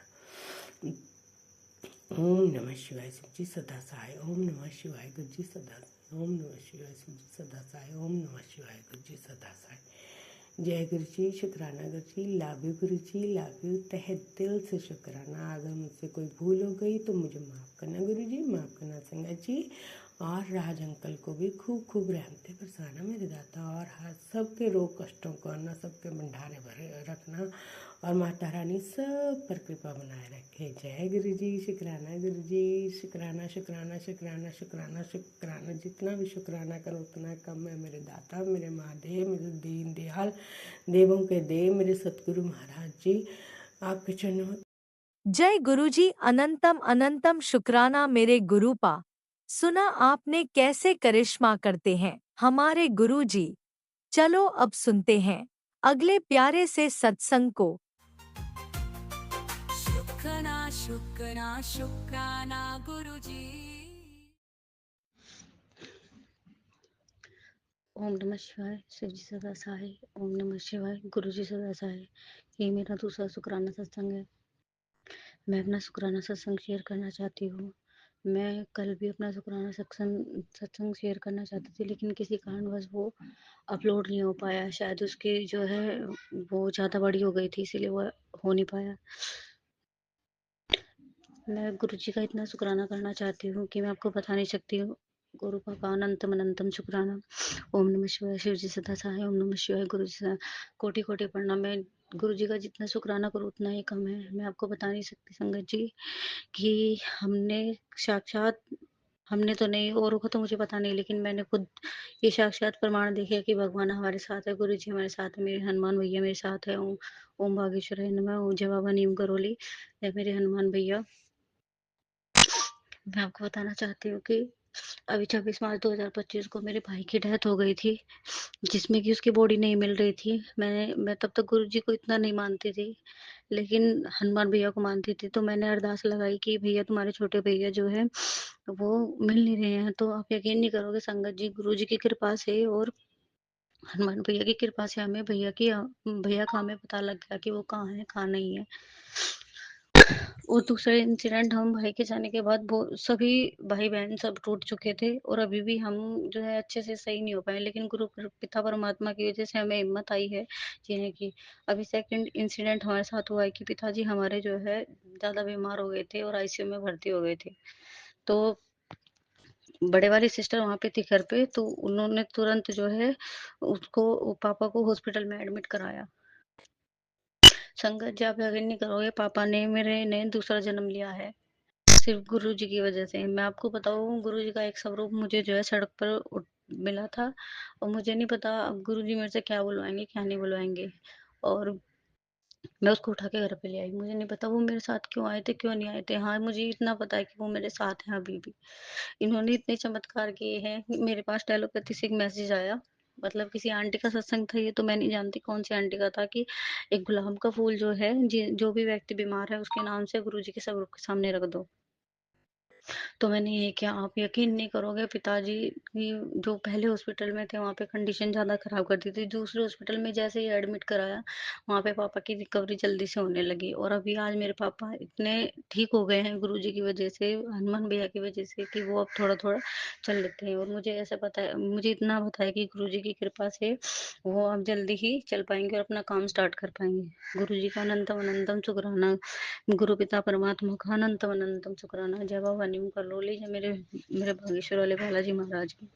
ओम नमः शिवाय शिव जी सदा सहाय। ओम नमः शिवाय गुरु जी सदा सहाय। ओम नमः शिवाय शिव जी सदा सहाय। ओम नमः शिवाय गुरु जी सदा सहाय। जय गुरु जी, शुक्राना गुरु जी, love you Guru ji, love you, तहे दिल से शुक्राना। अगर मुझसे कोई भूल हो गई तो मुझे माफ़ करना गुरु जी, माफ़ करना संगत जी। और राज अंकल को भी खूब खूब रहमतें बरसाना मेरे दाता, और हर सबके रोग कष्टों को ना, सबके भंडारे भरे रखना, और माता रानी सब पर कृपा बनाए रखे। जय गुरु जी, शुक्राना गुरु जी, शुक्राना शुक्राना शुक्राना शुक्राना शुक्राना। जितना भी शुक्राना करो उतना कम है मेरे दाता, मेरे महादेव, मेरे दीन दयाल देवों के देव, मेरे सतगुरु महाराज जी, आपके चरणों। जय गुरुजी, अनंतम अनंतम शुक्राना मेरे गुरुपा। सुना आपने कैसे करिश्मा करते हैं हमारे गुरुजी। चलो अब सुनते हैं अगले प्यारे से सत्संग को। शुक्राना शुक्राना शुक्राना गुरुजी। ओम नमः शिवाय, शिव जी सदा सहाय। ओम नमः शिवाय, गुरु जी सदा सहाय। ये मेरा दूसरा शुक्राना सत्संग है। मैं अपना शुक्राना सत्संग शेयर करना चाहती हूँ। मैं कल भी अपना शुक्राना सत्संग शेयर करना चाहती थी, लेकिन किसी कारणवश वो अपलोड नहीं हो पाया। शायद उसकी जो है वो ज़्यादा बड़ी हो गई थी, इसीलिए वो हो नहीं पाया। मैं गुरु जी का इतना शुक्राना करना चाहती हूँ कि मैं आपको बता नहीं सकती हूँ। गुरु का अनंतम अनंतम शुक्राना। ओम नमः शिवाय, शिव जी सदा सहाय। ओम नमः शिवाय, गुरु जी सदा कोटि कोटि प्रणाम। मैं गुरु जी का जितना शुक्राना करूँ उतना ही कम है। मैं आपको बता नहीं सकती संगत जी कि साक्षात हमने तो नहीं, औरों का तो मुझे पता नहीं, लेकिन मैंने खुद ये साक्षात प्रमाण देखे कि भगवान हमारे साथ है, गुरु जी हमारे साथ है, मेरे हनुमान भैया मेरे साथ है। ओम बागेश्वर नमः। ओम जय बाबा नीम करोली, जय मेरे हनुमान भैया। मैं आपको बताना चाहती हूँ कि अभी 26 मार्च 2025 को मेरे भाई की डेथ हो गई थी, जिसमें कि उसकी बॉडी नहीं मिल रही थी। मैं तब तक गुरु जी को इतना नहीं मानती थी, लेकिन हनुमान भैया को मानती थी। तो मैंने अरदास लगाई कि भैया तुम्हारे छोटे भैया जो है वो मिल नहीं रहे हैं। तो आप यकीन नहीं करोगे संगत जी, गुरु जी की कृपा से और हनुमान भैया की कृपा से हमें भैया का हमें पता लग गया कि वो कहाँ है, कहाँ नहीं है। और दूसरा इंसिडेंट, हम भाई के जाने के बाद सभी भाई बहन सब टूट चुके थे और अभी भी हम जो है अच्छे से सही नहीं हो पाए, लेकिन पिता परमात्मा की वजह से हमें हिम्मत आई है जीने की। अभी सेकंड इंसिडेंट हमारे साथ हुआ है कि पिताजी हमारे जो है ज्यादा बीमार हो गए थे और आईसीयू में भर्ती हो गए थे। तो बड़े वाली सिस्टर वहां पे थी घर पे, तो उन्होंने तुरंत जो है उसको पापा को हॉस्पिटल में एडमिट कराया। संगत जी, आप यकीन नहीं करोगे, पापा ने मेरे ने दूसरा जन्म लिया है सिर्फ गुरु जी की वजह से। मैं आपको बताऊं, गुरु जी का एक स्वरूप मुझे जो है सड़क पर मिला था और मुझे नहीं पता अब गुरु जी मेरे से क्या बुलवाएंगे, क्या नहीं बुलवाएंगे। और मैं उसको उठा के घर पे ले आई। मुझे नहीं पता वो मेरे साथ क्यों आए थे, क्यों नहीं आए थे। हाँ, मुझे इतना पता है कि वो मेरे साथ हैं अभी भी। इन्होंने इतने चमत्कार किए हैं। मेरे पास टेलीपैथी से एक मैसेज आया, मतलब किसी आंटी का सत्संग था ये, तो मैं नहीं जानती कौन सी आंटी का था, कि एक गुलाब का फूल जो है जो भी व्यक्ति बीमार है उसके नाम से गुरु जी के स्वरूप के सामने रख दो। तो मैंने ये किया। आप यकीन नहीं करोगे, पिताजी की जो पहले हॉस्पिटल में थे वहाँ पे कंडीशन ज़्यादा खराब कर दी थी। दूसरे हॉस्पिटल में जैसे ही एडमिट कराया, वहाँ पे पापा की रिकवरी जल्दी से होने लगी और अभी आज मेरे पापा इतने ठीक हो गए हैं गुरुजी की वजह से, हनुमान भैया की वजह से, कि वो अब थोड़ा-थोड़ा चल लेते हैं। और मुझे ऐसा पता है, मुझे इतना पता है कि गुरुजी की कृपा से वो अब जल्दी ही चल पाएँगे और अपना काम स्टार्ट कर पाएँगे। गुरुजी का अनंतम अनंतम शुक्राना। गुरु पिता परमात्मा का अनंतम अनंतम शुक्राना। जय भवानी करोली, जय मेरे मेरे बागेश्वर वाले बालाजी महाराज की।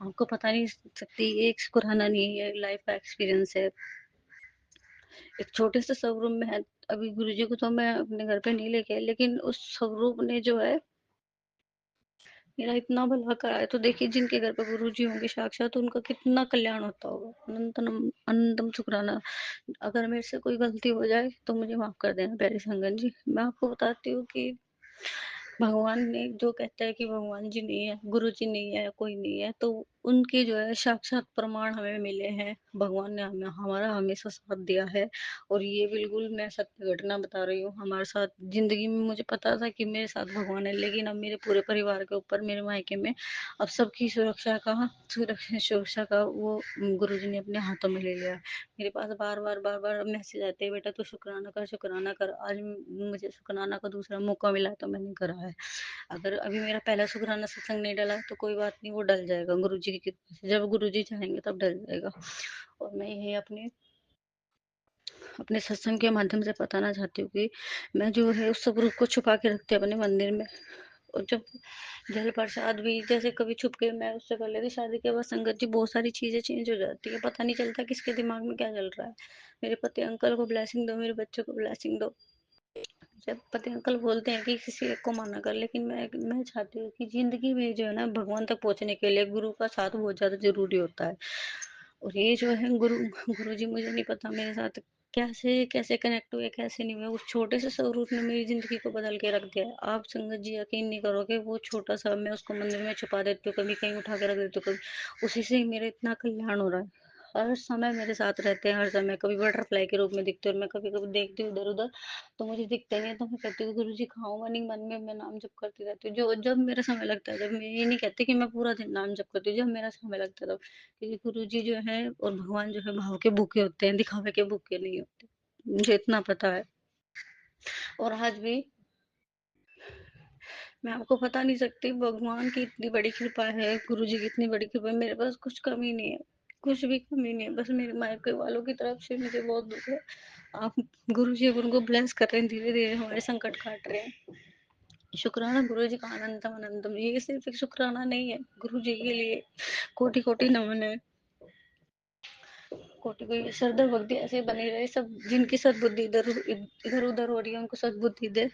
आपको पता नहीं सकती, एक शुक्राना नहीं है, लाइफ का एक्सपीरियंस है। एक छोटे से स्वरूप में है। अभी गुरुजी को तो मैं अपने घर पे नहीं लेके आई, लेकिन उस स्वरूप ने जो है मेरा इतना भला करा है। तो देखिए, जिनके घर पे गुरुजी होंगे साक्षात, तो उनका कितना कल्याण होता होगा। अनंतम अनंतम शुक्राना। अगर मेरे से कोई गलती हो जाए तो मुझे माफ कर देना प्यारी संगन जी। मैं आपको बताती हूँ कि भगवान ने जो कहता है कि भगवान जी नहीं है, गुरु जी नहीं है, कोई नहीं है, तो उनके जो है साक्षात प्रमाण हमें मिले हैं। भगवान ने हमें हमारा हमेशा साथ दिया है और ये बिल्कुल मैं सत्य घटना बता रही हूँ। हमारे साथ जिंदगी में मुझे पता था कि मेरे साथ भगवान है, लेकिन अब मेरे पूरे परिवार के ऊपर, मेरे मायके में अब सबकी सुरक्षा का वो गुरु जी ने अपने हाथों में ले लिया है। मेरे पास बार बार मैसेज आते हैं, बेटा तू शुक्राना कर, शुक्राना कर। आज मुझे शुक्राना का दूसरा मौका मिला तो मैंने करा है। अगर अभी मेरा पहला शुक्राना सत्संग नहीं डला तो कोई बात नहीं, वो डल जाएगा गुरु जी की कृपा से। जब गुरु जी चाहेंगे तब डल जाएगा। और मैं यही अपने अपने सत्संग के माध्यम से बताना चाहती हूँ कि मैं जो है उस सब रूप को छुपा के रखती हूँ अपने मंदिर में। और जब जल प्रसाद भी जैसे कभी छुप के मैं उससे कर लेती, शादी के बाद संगत जी बहुत सारी चीजें चेंज हो जाती है, पता नहीं चलता किसके दिमाग में क्या चल रहा है। मेरे पति अंकल को ब्लेसिंग दो, मेरे बच्चों को ब्लेसिंग दो। जब पति अंकल बोलते हैं कि किसी एक को माना कर, लेकिन मैं चाहती हूँ कि जिंदगी में जो है ना, भगवान तक पहुंचने के लिए गुरु का साथ बहुत ज्यादा जरूरी होता है। और ये जो है गुरु जी, मुझे नहीं पता मेरे साथ कैसे कैसे कनेक्ट हुए, कैसे नहीं हुए। उस छोटे से स्वरूप ने मेरी जिंदगी को बदल के रख दिया है। आप संगत जी यकीन नहीं करोगे, वो छोटा सा मैं उसको मंदिर में छुपा देती हूँ, कभी कहीं उठा के रख देती हूँ, कभी उसी से ही मेरा इतना कल्याण हो रहा है। हर समय मेरे साथ रहते हैं, हर समय कभी बटरफ्लाई के रूप में दिखते हैं। और मैं कभी कभी देखती हूँ इधर उधर तो मुझे दिखते नहीं है, तो मैं कहती हूँ गुरु जी कहाँ हो। मनी मन में मैं नाम जप करती रहती हूँ, जो जब मेरा समय लगता है। जब मैं ये नहीं कहती कि मैं पूरा दिन नाम जप करती हूँ, जब मेरा समय लगता है तब। क्योंकि गुरु जी जो है और भगवान जो है भाव के भूखे होते हैं, दिखावे के भूखे नहीं होते, मुझे इतना पता है। और आज भी मैं आपको बता नहीं सकती, भगवान की इतनी बड़ी कृपा है, गुरु जी की इतनी बड़ी कृपा है, मेरे पास कुछ कमी नहीं है, कुछ भी कमी नहीं है। बस मेरे मायके वालों की तरफ से मुझे बहुत दुख है। आप गुरु जी उनको ब्लेस कर रहे हैं, धीरे धीरे हमारे संकट काट रहे हैं। शुक्राना गुरु जी का अनंतम अनंतम। ये सिर्फ एक शुक्राना नहीं है, गुरु जी के लिए कोटि कोटि नमन है। कोटि कोटि श्रद्धा भक्ति ऐसे बनी रहे, सब जिनकी सद्बुद्धि इधर उधर हो रही है उनको सद्बुद्धि दे,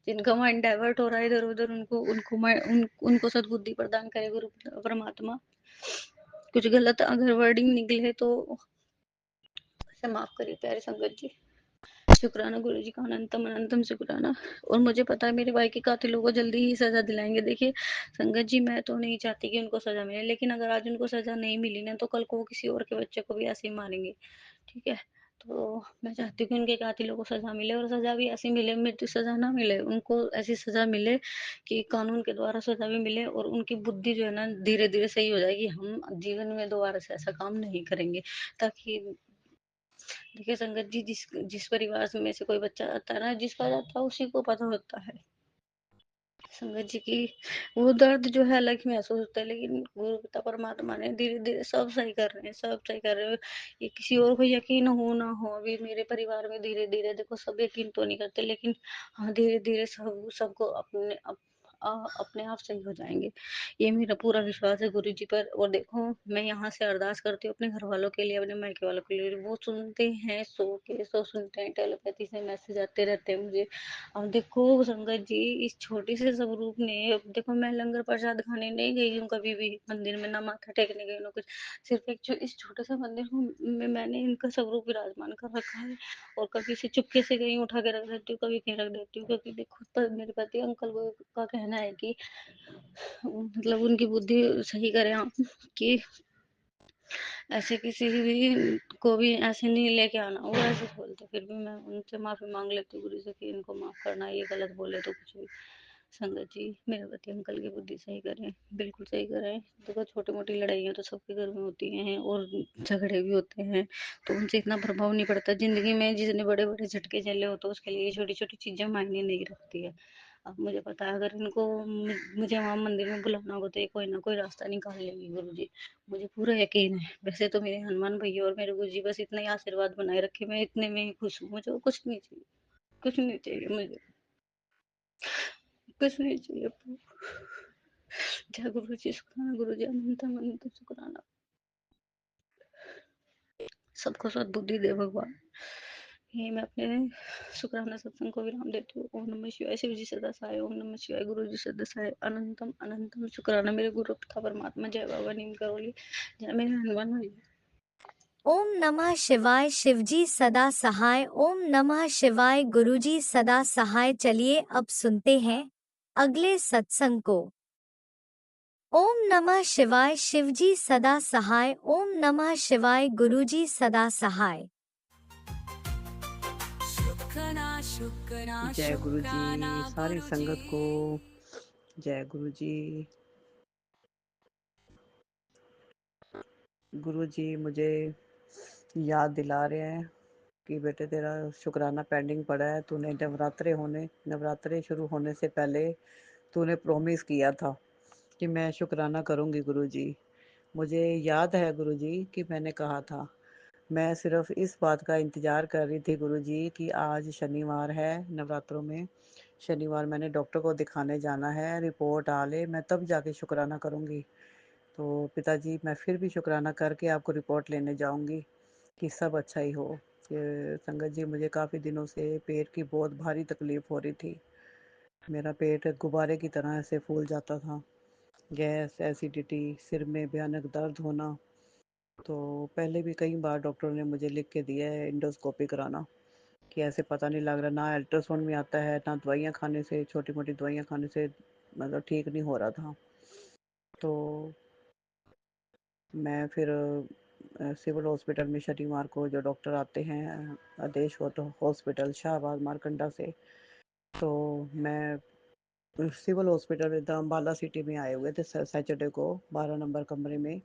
जिनका माइंड डाइवर्ट हो रहा है इधर उधर उनको उनको सद्बुद्धि प्रदान करे गुरु परमात्मा। कुछ गलत अगर वर्डिंग निकले तो उसे माफ करिए प्यारे संगत जी। शुक्राना गुरु जी का अनंतम अनंतम शुक्राना। और मुझे पता है मेरे भाई के कातिलों को जल्दी ही सजा दिलाएंगे। देखिए संगत जी, मैं तो नहीं चाहती कि उनको सजा मिले, लेकिन अगर आज उनको सजा नहीं मिली ना, तो कल को वो किसी और के बच्चे को भी ऐसे ही मारेंगे। ठीक है, तो मैं चाहती हूँ कि उनके कातिलों को सज़ा मिले और सज़ा भी ऐसी मिले, मृत्यु सज़ा ना मिले, उनको ऐसी सज़ा मिले कि कानून के द्वारा सज़ा भी मिले और उनकी बुद्धि जो है ना धीरे-धीरे सही हो जाएगी। हम जीवन में दोबारा से ऐसा काम नहीं करेंगे, ताकि देखिए संगत जी, जिस जिस परिवार में से कोई बच्चा आता है ना, जिसका जाता है उसी को पता होता है। संगत जी की वो दर्द जो है अलग ही महसूस होता है, लेकिन गुरु पिता परमात्मा ने धीरे धीरे सब सही कर रहे हैं, सब सही कर रहे हैं। ये किसी और को यकीन हो ना हो, अभी मेरे परिवार में धीरे धीरे देखो सब यकीन तो नहीं करते, लेकिन हाँ धीरे धीरे सबको अपने आप सही हो जाएंगे, ये मेरा पूरा विश्वास है गुरु जी पर। और देखो मैं यहाँ से अरदास करती हूँ अपने घर वालों के लिए, अपने मायके वालों के लिए, वो सुनते हैं, सो सुनते हैं, टेलीपैथी से मैसेज आते रहते हैं मुझे। अब देखो संगत जी, इस छोटे से स्वरूप ने, अब देखो मैं लंगर प्रसाद खाने नहीं गई हूँ कभी भी मंदिर में, ना माथा टेकने गई, ना कुछ, सिर्फ एक इस छोटे से मंदिर में मैंने इनका स्वरूप विराजमान कर रखा है। और कभी से चुपके से कहीं उठा के रख देती हूँ, कभी कहीं रख देती हूँ, क्योंकि देखो मेरे पति अंकल वो का कहना है कि मतलब उनकी बुद्धि सही करें आप, कि ऐसे किसी भी को भी ऐसे नहीं लेके आना, वो ऐसे बोलते, फिर भी मैं उनसे माफी मांग लेती हूँ गुरु से कि इनको माफ करना, ये गलत बोले तो कुछ भी। संगत जी मेरे पति अंकल की बुद्धि सही करें, बिल्कुल सही करें। देखो छोटी मोटी लड़ाइयाँ तो सबके घर में होती हैं और झगड़े भी होते हैं, तो उनसे इतना प्रभाव नहीं पड़ता जिंदगी में, जितने बड़े बड़े झटके झेले हो तो उसके लिए छोटी छोटी चीजें मायने नहीं रखती है। अब मुझे पता है अगर इनको मुझे वहां मंदिर में बुलाना होगा तो ये कोई ना कोई रास्ता निकाल लेंगे गुरु जी, मुझे पूरा यकीन है। वैसे तो मेरे हनुमान भैया और मेरे गुरु जी बस इतना ही आशीर्वाद बनाए रखे, मैं इतने में ही खुश हूँ, मुझे कुछ नहीं चाहिए, कुछ नहीं चाहिए मुझे, कुछ नहीं चाहिए। जय गुरु जी, शुक्राना गुरु जी, अनंत अनंत शुक्राना। सबको सद्बुद्धि दे भगवान। यही मैं अपने शुक्राना सत्संग को विराम देती हूँ। ओम नमः शिवाय, शिव जी सदा सहाय, ओम नमः शिवाय, गुरु जी सदा सहाय, अनंतम अनंतम शुक्राना मेरे गुरु पिता परमात्मा। जय बाबा नीम करोली, जय मेरे हनुमान भैया। ओम नमः शिवाय, शिवजी सदा सहाय। ओम नमः शिवाय, गुरुजी सदा सहाय। चलिए अब सुनते हैं अगले सत्संग को। ओम नमः शिवाय, शिवजी सदा सहाय। ओम नमः शिवाय, गुरुजी सदा सहाय। शुक्राना शुक्राना जय गुरु शुक्राना जी, सारी गुरु जी। संगत को जय गुरु जी। गुरु जी मुझे याद दिला रहे हैं कि बेटे तेरा शुक्राना पेंडिंग पड़ा है, तूने नवरात्रे शुरू होने से पहले तूने प्रॉमिस किया था कि मैं शुक्राना करूंगी गुरु जी। मुझे याद है गुरु जी कि मैंने कहा था, मैं सिर्फ इस बात का इंतज़ार कर रही थी गुरु जी कि आज शनिवार है नवरात्रों में, शनिवार मैंने डॉक्टर को दिखाने जाना है, रिपोर्ट आ ले मैं तब जाके शुक्राना करूंगी। तो पिताजी मैं फिर भी शुक्राना करके आपको रिपोर्ट लेने जाऊंगी कि सब अच्छा ही हो। कि संगत जी मुझे काफ़ी दिनों से पेट की बहुत भारी तकलीफ़ हो रही थी, मेरा पेट गुब्बारे की तरह ऐसे फूल जाता था, गैस, एसिडिटी, सिर में भयानक दर्द होना। तो पहले भी कई बार डॉक्टर ने मुझे लिख के दिया है इंडोस्कोपी कराना, कि ऐसे पता नहीं लग रहा, ना अल्ट्रासाउंड में आता है, ना दवाइयाँ खाने से, छोटी मोटी दवाइयाँ खाने से मतलब ठीक नहीं हो रहा था। तो मैं फिर सिविल हॉस्पिटल में शनिवार को जो डॉक्टर आते हैं, आदेश हॉस्पिटल शाहबाद मारकंडा से, तो मैं सिविल हॉस्पिटल में अम्बाला सिटी में आए हुए थे सैटरडे को 12 नंबर कमरे में।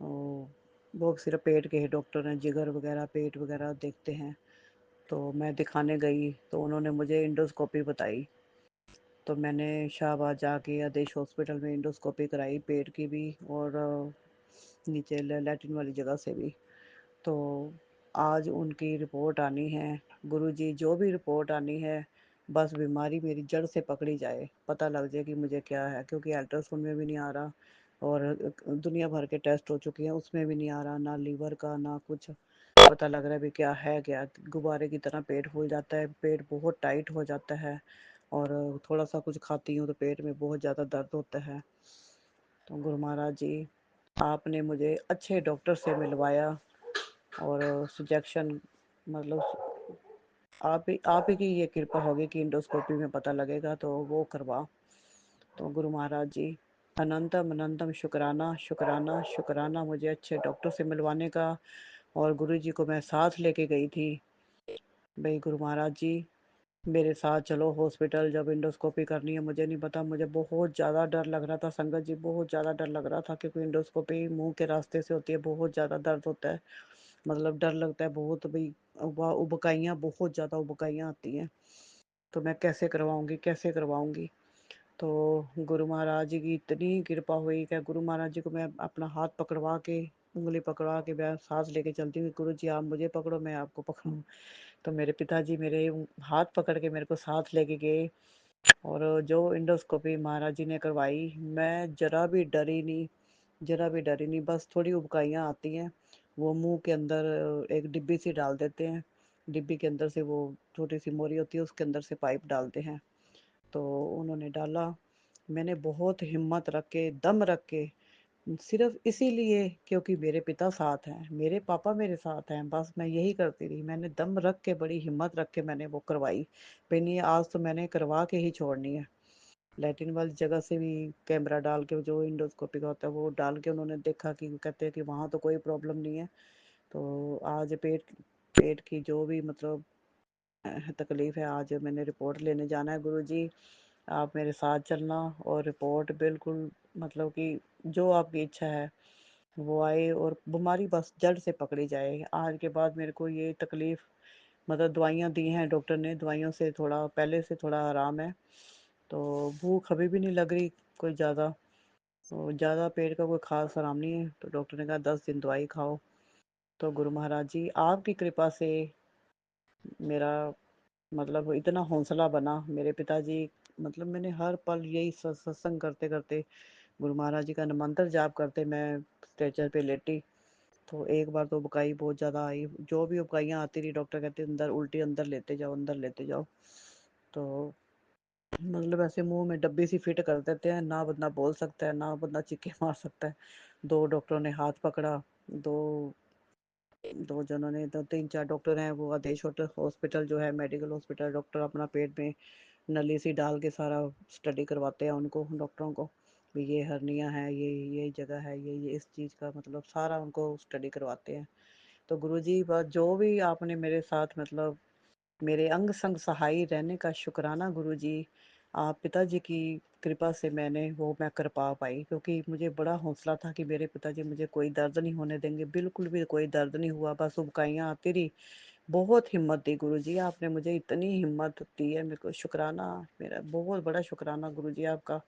वो सिर्फ पेट के ही डॉक्टर हैं, जिगर वगैरह पेट वगैरह देखते हैं। तो मैं दिखाने गई तो उन्होंने मुझे इंडोस्कोपी बताई, तो मैंने शाहबाद जाके आदेश हॉस्पिटल में इंडोस्कोपी कराई, पेट की भी और नीचे लैट्रिन वाली जगह से भी। तो आज उनकी रिपोर्ट आनी है गुरुजी, जो भी रिपोर्ट आनी है बस बीमारी मेरी जड़ से पकड़ी जाए, पता लग जाए कि मुझे क्या है, क्योंकि अल्ट्रासाउंड में भी नहीं आ रहा और दुनिया भर के टेस्ट हो चुके हैं उसमें भी नहीं आ रहा, ना लीवर का ना कुछ पता लग रहा है भी क्या है क्या। गुब्बारे की तरह पेट फूल जाता है, पेट बहुत टाइट हो जाता है और थोड़ा सा कुछ खाती हूँ तो पेट में बहुत ज़्यादा दर्द होता है। तो गुरु महाराज जी आपने मुझे अच्छे डॉक्टर से मिलवाया और सजेशन मतलब आप ही की ये कृपा होगी कि इंडोस्कोपी में पता लगेगा तो वो करवा। तो गुरु महाराज जी अनंतम अनंतम शुक्राना शुक्राना शुक्राना मुझे अच्छे डॉक्टर से मिलवाने का और गुरुजी को मैं साथ लेके गई थी, भाई गुरु महाराज जी मेरे साथ चलो हॉस्पिटल, जब इंडोस्कोपी करनी है। मुझे नहीं पता, मुझे बहुत ज़्यादा डर लग रहा था संगत जी, बहुत ज़्यादा डर लग रहा था, क्योंकि इंडोस्कोपी मुंह के रास्ते से होती है, बहुत ज़्यादा दर्द होता है, मतलब डर लगता है बहुत भाई, उबकाइयाँ, बहुत ज़्यादा उबकाइयाँ आती हैं, तो मैं कैसे करवाऊँगी, कैसे करवाऊँगी। तो गुरु महाराज जी की इतनी कृपा हुई कि गुरु महाराज जी को मैं अपना हाथ पकड़वा के, उंगली पकड़वा के मैं सांस लेके चलती हूँ, गुरु जी आप मुझे पकड़ो, मैं आपको पकड़ूँ। तो मेरे पिताजी मेरे हाथ पकड़ के मेरे को साथ लेके गए, और जो इंडोस्कोपी महाराज जी ने करवाई, मैं जरा भी डरी नहीं, जरा भी डरी नहीं। बस थोड़ी उबकाइयाँ आती हैं, वो मुंह के अंदर एक डिब्बी सी डाल देते हैं, डिब्बी के अंदर से वो छोटी सी मोरी होती है, उसके अंदर से पाइप डालते हैं। तो उन्होंने डाला, मैंने बहुत हिम्मत रख के, दम रख के, सिर्फ इसीलिए क्योंकि मेरे पिता साथ हैं, मेरे पापा मेरे साथ हैं, बस मैं यही करती रही। मैंने दम रख के, बड़ी हिम्मत रख के मैंने वो करवाई, भाई नहीं आज तो मैंने करवा के ही छोड़नी है। लैट्रिन वाली जगह से भी कैमरा डाल के, जो इंडोस्कोपी का होता है वो डाल के, उन्होंने देखा कि कहते हैं कि वहाँ तो कोई प्रॉब्लम नहीं है। तो आज पेट पेट की जो भी मतलब तकलीफ है, आज मैंने रिपोर्ट लेने जाना है। गुरुजी आप मेरे साथ चलना, और रिपोर्ट बिल्कुल मतलब कि जो आपकी इच्छा है वो आए, और बीमारी बस जड़ से पकड़ी जाए। आज के बाद मेरे को ये तकलीफ, मतलब दवाइयाँ दी हैं डॉक्टर ने, दवाइयों से थोड़ा पहले से थोड़ा आराम है। तो भूख अभी भी नहीं लग रही कोई ज़्यादा, तो ज़्यादा पेट का कोई खास आराम नहीं है। तो डॉक्टर ने कहा 10 दिन दवाई खाओ। तो गुरु महाराज जी आपकी कृपा से मेरा मतलब इतना हौसला बना, मेरे पिताजी, मतलब मैंने हर पल यही सत्संग करते करते, गुरु महाराज जी का मंत्र जाप करते मैं स्ट्रेचर पे लेटी। तो एक बार तो उबकाई बहुत ज़्यादा आई, जो भी उबकाइयाँ आती रही, डॉक्टर कहते अंदर उल्टी, अंदर लेते जाओ, अंदर लेते जाओ। तो मतलब ऐसे मुंह में डब्बी सी फिट कर देते हैं, ना बंदा बोल सकता है, ना बंदा चिक्के मार सकता है। दो डॉक्टरों ने हाथ पकड़ा, दो दो जनों ने, दो तीन चार डॉक्टर हैं, वो आदेश हॉस्पिटल जो है, मेडिकल हॉस्पिटल, डॉक्टर अपना पेट में नली सी डाल के सारा स्टडी करवाते हैं उनको, डॉक्टरों को भी ये हर्निया है, ये जगह है, ये इस चीज़ का मतलब सारा उनको स्टडी करवाते हैं। तो गुरुजी बस जो भी आपने मेरे साथ मतलब मेरे अंग संग सहाय रहने का शुक्राना गुरुजी। आप पिताजी की कृपा से मैंने वो मैं कर पाई, क्योंकि मुझे बड़ा हौसला था कि मेरे पिताजी मुझे कोई दर्द नहीं होने देंगे, बिल्कुल भी कोई दर्द नहीं हुआ, बस उबकाइयाँ आती रही। बहुत हिम्मत दी गुरुजी आपने, मुझे इतनी हिम्मत दी है, मेरे को शुक्राना, मेरा बहुत बड़ा शुक्राना गुरुजी आपका।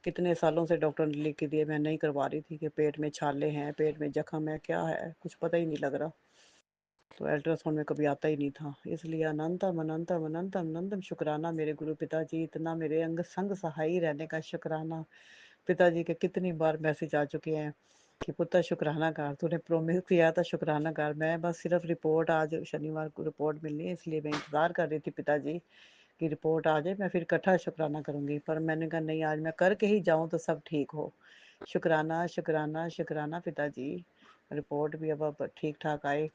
कितने सालों से डॉक्टर ने लिख के दिए, मैं नहीं करवा रही थी, कि पेट में छाले हैं, पेट में जख्म है, क्या है कुछ पता ही नहीं लग रहा। तो अल्ट्रासाउंड में कभी आता ही नहीं था, इसलिए अनंतम अनंतम अनंतम अनंतम शुक्राना मेरे गुरु पिताजी, इतना मेरे अंग संग सहाई रहने का शुक्राना। पिताजी के कितनी बार मैसेज आ चुके हैं कि पुत्र शुक्राना कर, तूने प्रोमिस किया था शुक्राना कर। मैं बस सिर्फ रिपोर्ट, आज शनिवार को रिपोर्ट मिलनी है, इसलिए मैं इंतज़ार कर रही थी पिताजी की रिपोर्ट आ जाए, मैं फिर इकट्ठा शुक्राना करूँगी। पर मैंने कहा नहीं, आज मैं करके ही जाऊँ तो सब ठीक हो। शुक्राना शुक्राना शुक्राना पिताजी, रिपोर्ट भी अब ठीक ठाक आए।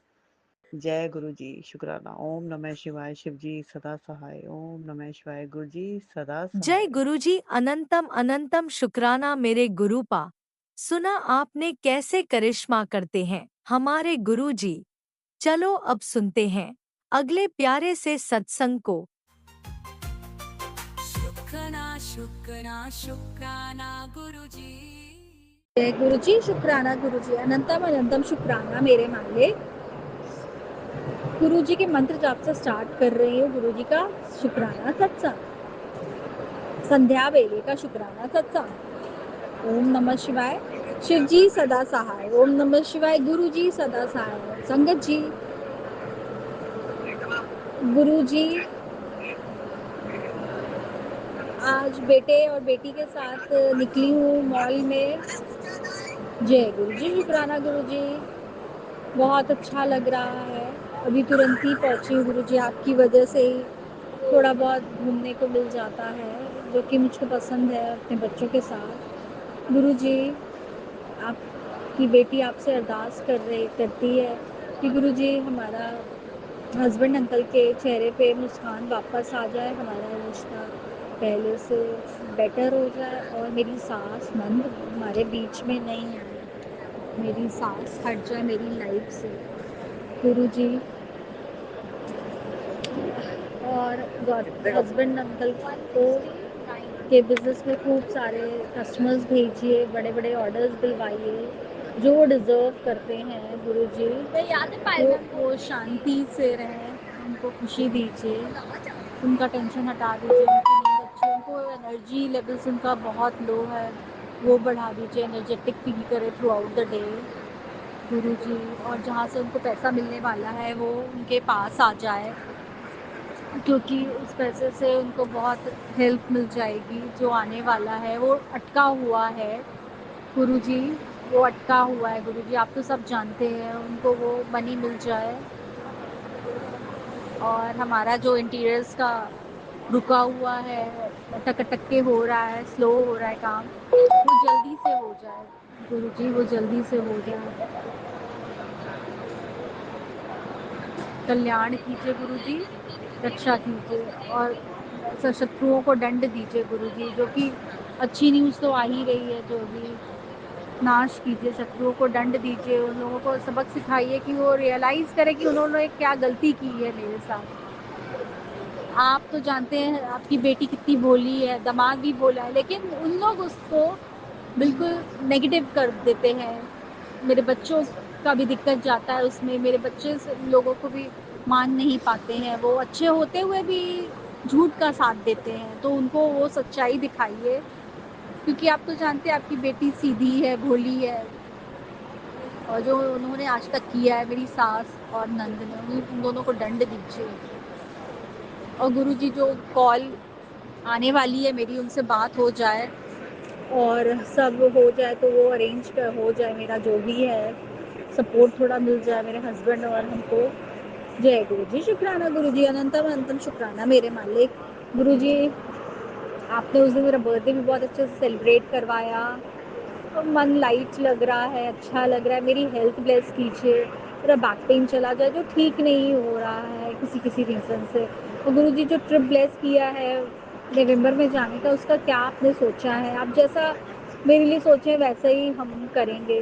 जय गुरु जी, शुक्राना। ओम नमः शिवाय, शिव जी सदा सहाय। ओम नमः शिवाय, गुरु जी सदा जय सहाय। गुरुजी, अनंतम अनंतम शुक्राना मेरे गुरुपा। सुना आपने कैसे करिश्मा करते हैं हमारे गुरुजी। चलो अब सुनते हैं अगले प्यारे से सत्संग को। शुक्राना शुक्राना शुक्राना गुरुजी। जय गुरु जी, शुक्राना गुरु जी, अनंतम अनंतम शुक्राना मेरे माले। गुरु जी के मंत्र जाप से स्टार्ट कर रही हूँ। गुरु जी का शुक्राना सत्संग, संध्या वेले का शुक्राना सत्संग। ओम नमः शिवाय, शिव जी सदा सहाय। ओम नमः शिवाय, गुरु जी सदा सहाय। संगत जी, गुरु जी आज बेटे और बेटी के साथ निकली हूँ मॉल में। जय गुरु जी, शुक्राना गुरु जी, बहुत अच्छा लग रहा है। अभी तुरंत ही पहुँची गुरु जी, आपकी वजह से ही थोड़ा बहुत घूमने को मिल जाता है, जो कि मुझको पसंद है अपने बच्चों के साथ। गुरु जी, आपकी बेटी आपसे अरदास करती है कि गुरु जी हमारा हस्बैंड अंकल के चेहरे पे मुस्कान वापस आ जाए, हमारा रिश्ता पहले से बेटर हो जाए, और मेरी सास नंद हमारे बीच में नहीं आए, मेरी सास हट जाए मेरी लाइफ से। गुरुजी और हस्बैंड अंकल को के बिज़नेस में खूब सारे कस्टमर्स भेजिए, बड़े बड़े ऑर्डर्स दिलवाइए जो वो डिज़र्व करते हैं गुरुजी। वो शांति से रहें, उनको खुशी दीजिए, उनका टेंशन हटा दीजिए, उनकी नींद अच्छी, उनको एनर्जी लेवल्स उनका बहुत लो है वो बढ़ा दीजिए, एनर्जेटिक फील करे थ्रू आउट द डे गुरुजी। और जहाँ से उनको पैसा मिलने वाला है वो उनके पास आ जाए, क्योंकि उस पैसे से उनको बहुत हेल्प मिल जाएगी। जो आने वाला है वो अटका हुआ है गुरुजी, वो अटका हुआ है गुरुजी, आप तो सब जानते हैं। उनको वो मनी मिल जाए और हमारा जो इंटीरियर्स का रुका हुआ है, अटक अटक के हो रहा है, स्लो हो रहा है काम, वो जल्दी से हो जाए गुरुजी, वो जल्दी से हो जाए। कल्याण कीजिए गुरुजी, रक्षा कीजिए और शत्रुओं को दंड दीजिए गुरुजी। जो कि अच्छी न्यूज़ तो आ ही रही है, जो भी नाश कीजिए, शत्रुओं को दंड दीजिए, उन लोगों को सबक सिखाइए कि वो रियलाइज़ करें कि उन्होंने क्या गलती की है मेरे साथ। आप तो जानते हैं आपकी बेटी कितनी भोली है, दामाद भी भोला है, लेकिन उन लोग उसको बिल्कुल नेगेटिव कर देते हैं। मेरे बच्चों का भी दिक्कत जाता है उसमें, मेरे बच्चे लोगों को भी मान नहीं पाते हैं, वो अच्छे होते हुए भी झूठ का साथ देते हैं। तो उनको वो सच्चाई दिखाइए, क्योंकि आप तो जानते हैं आपकी बेटी सीधी है, भोली है, और जो उन्होंने आज तक किया है मेरी सास और नंद ने, उन दोनों को दंड दीजिए। और गुरुजी जो कॉल आने वाली है मेरी, उनसे बात हो जाए और सब हो जाए तो वो अरेंज कर हो जाए, मेरा जो भी है सपोर्ट थोड़ा मिल जाए मेरे हस्बैंड और हमको। जय गुरु जी, शुक्राना गुरु जी, अनंतम अनंतम शुक्राना मेरे मालिक। गुरु जी आपने उस दिन मेरा बर्थडे भी बहुत अच्छे से सेलिब्रेट करवाया, तो मन लाइट लग रहा है, अच्छा लग रहा है। मेरी हेल्थ ब्लेस कीजिए, मेरा बैक पेन चला जाए जो ठीक नहीं हो रहा है किसी किसी रीज़न से। और गुरु जी जो ट्रिप ब्लेस किया है नवंबर में जाने का, उसका क्या आपने सोचा है? आप जैसा मेरे लिए सोचे वैसा ही हम करेंगे।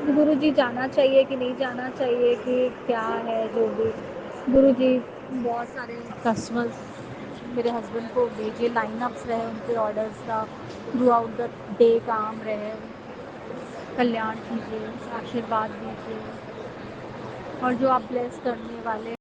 गुरु जी जाना चाहिए कि नहीं जाना चाहिए कि क्या है जो भी। गुरु जी बहुत सारे कस्टमर्स मेरे हस्बैंड को भेजिए, लाइनअप्स रहे उनके ऑर्डर्स का, थ्रू आउट द डे काम रहे, कल्याण कीजिए, आशीर्वाद दीजिए। और जो आप ब्लेस करने वाले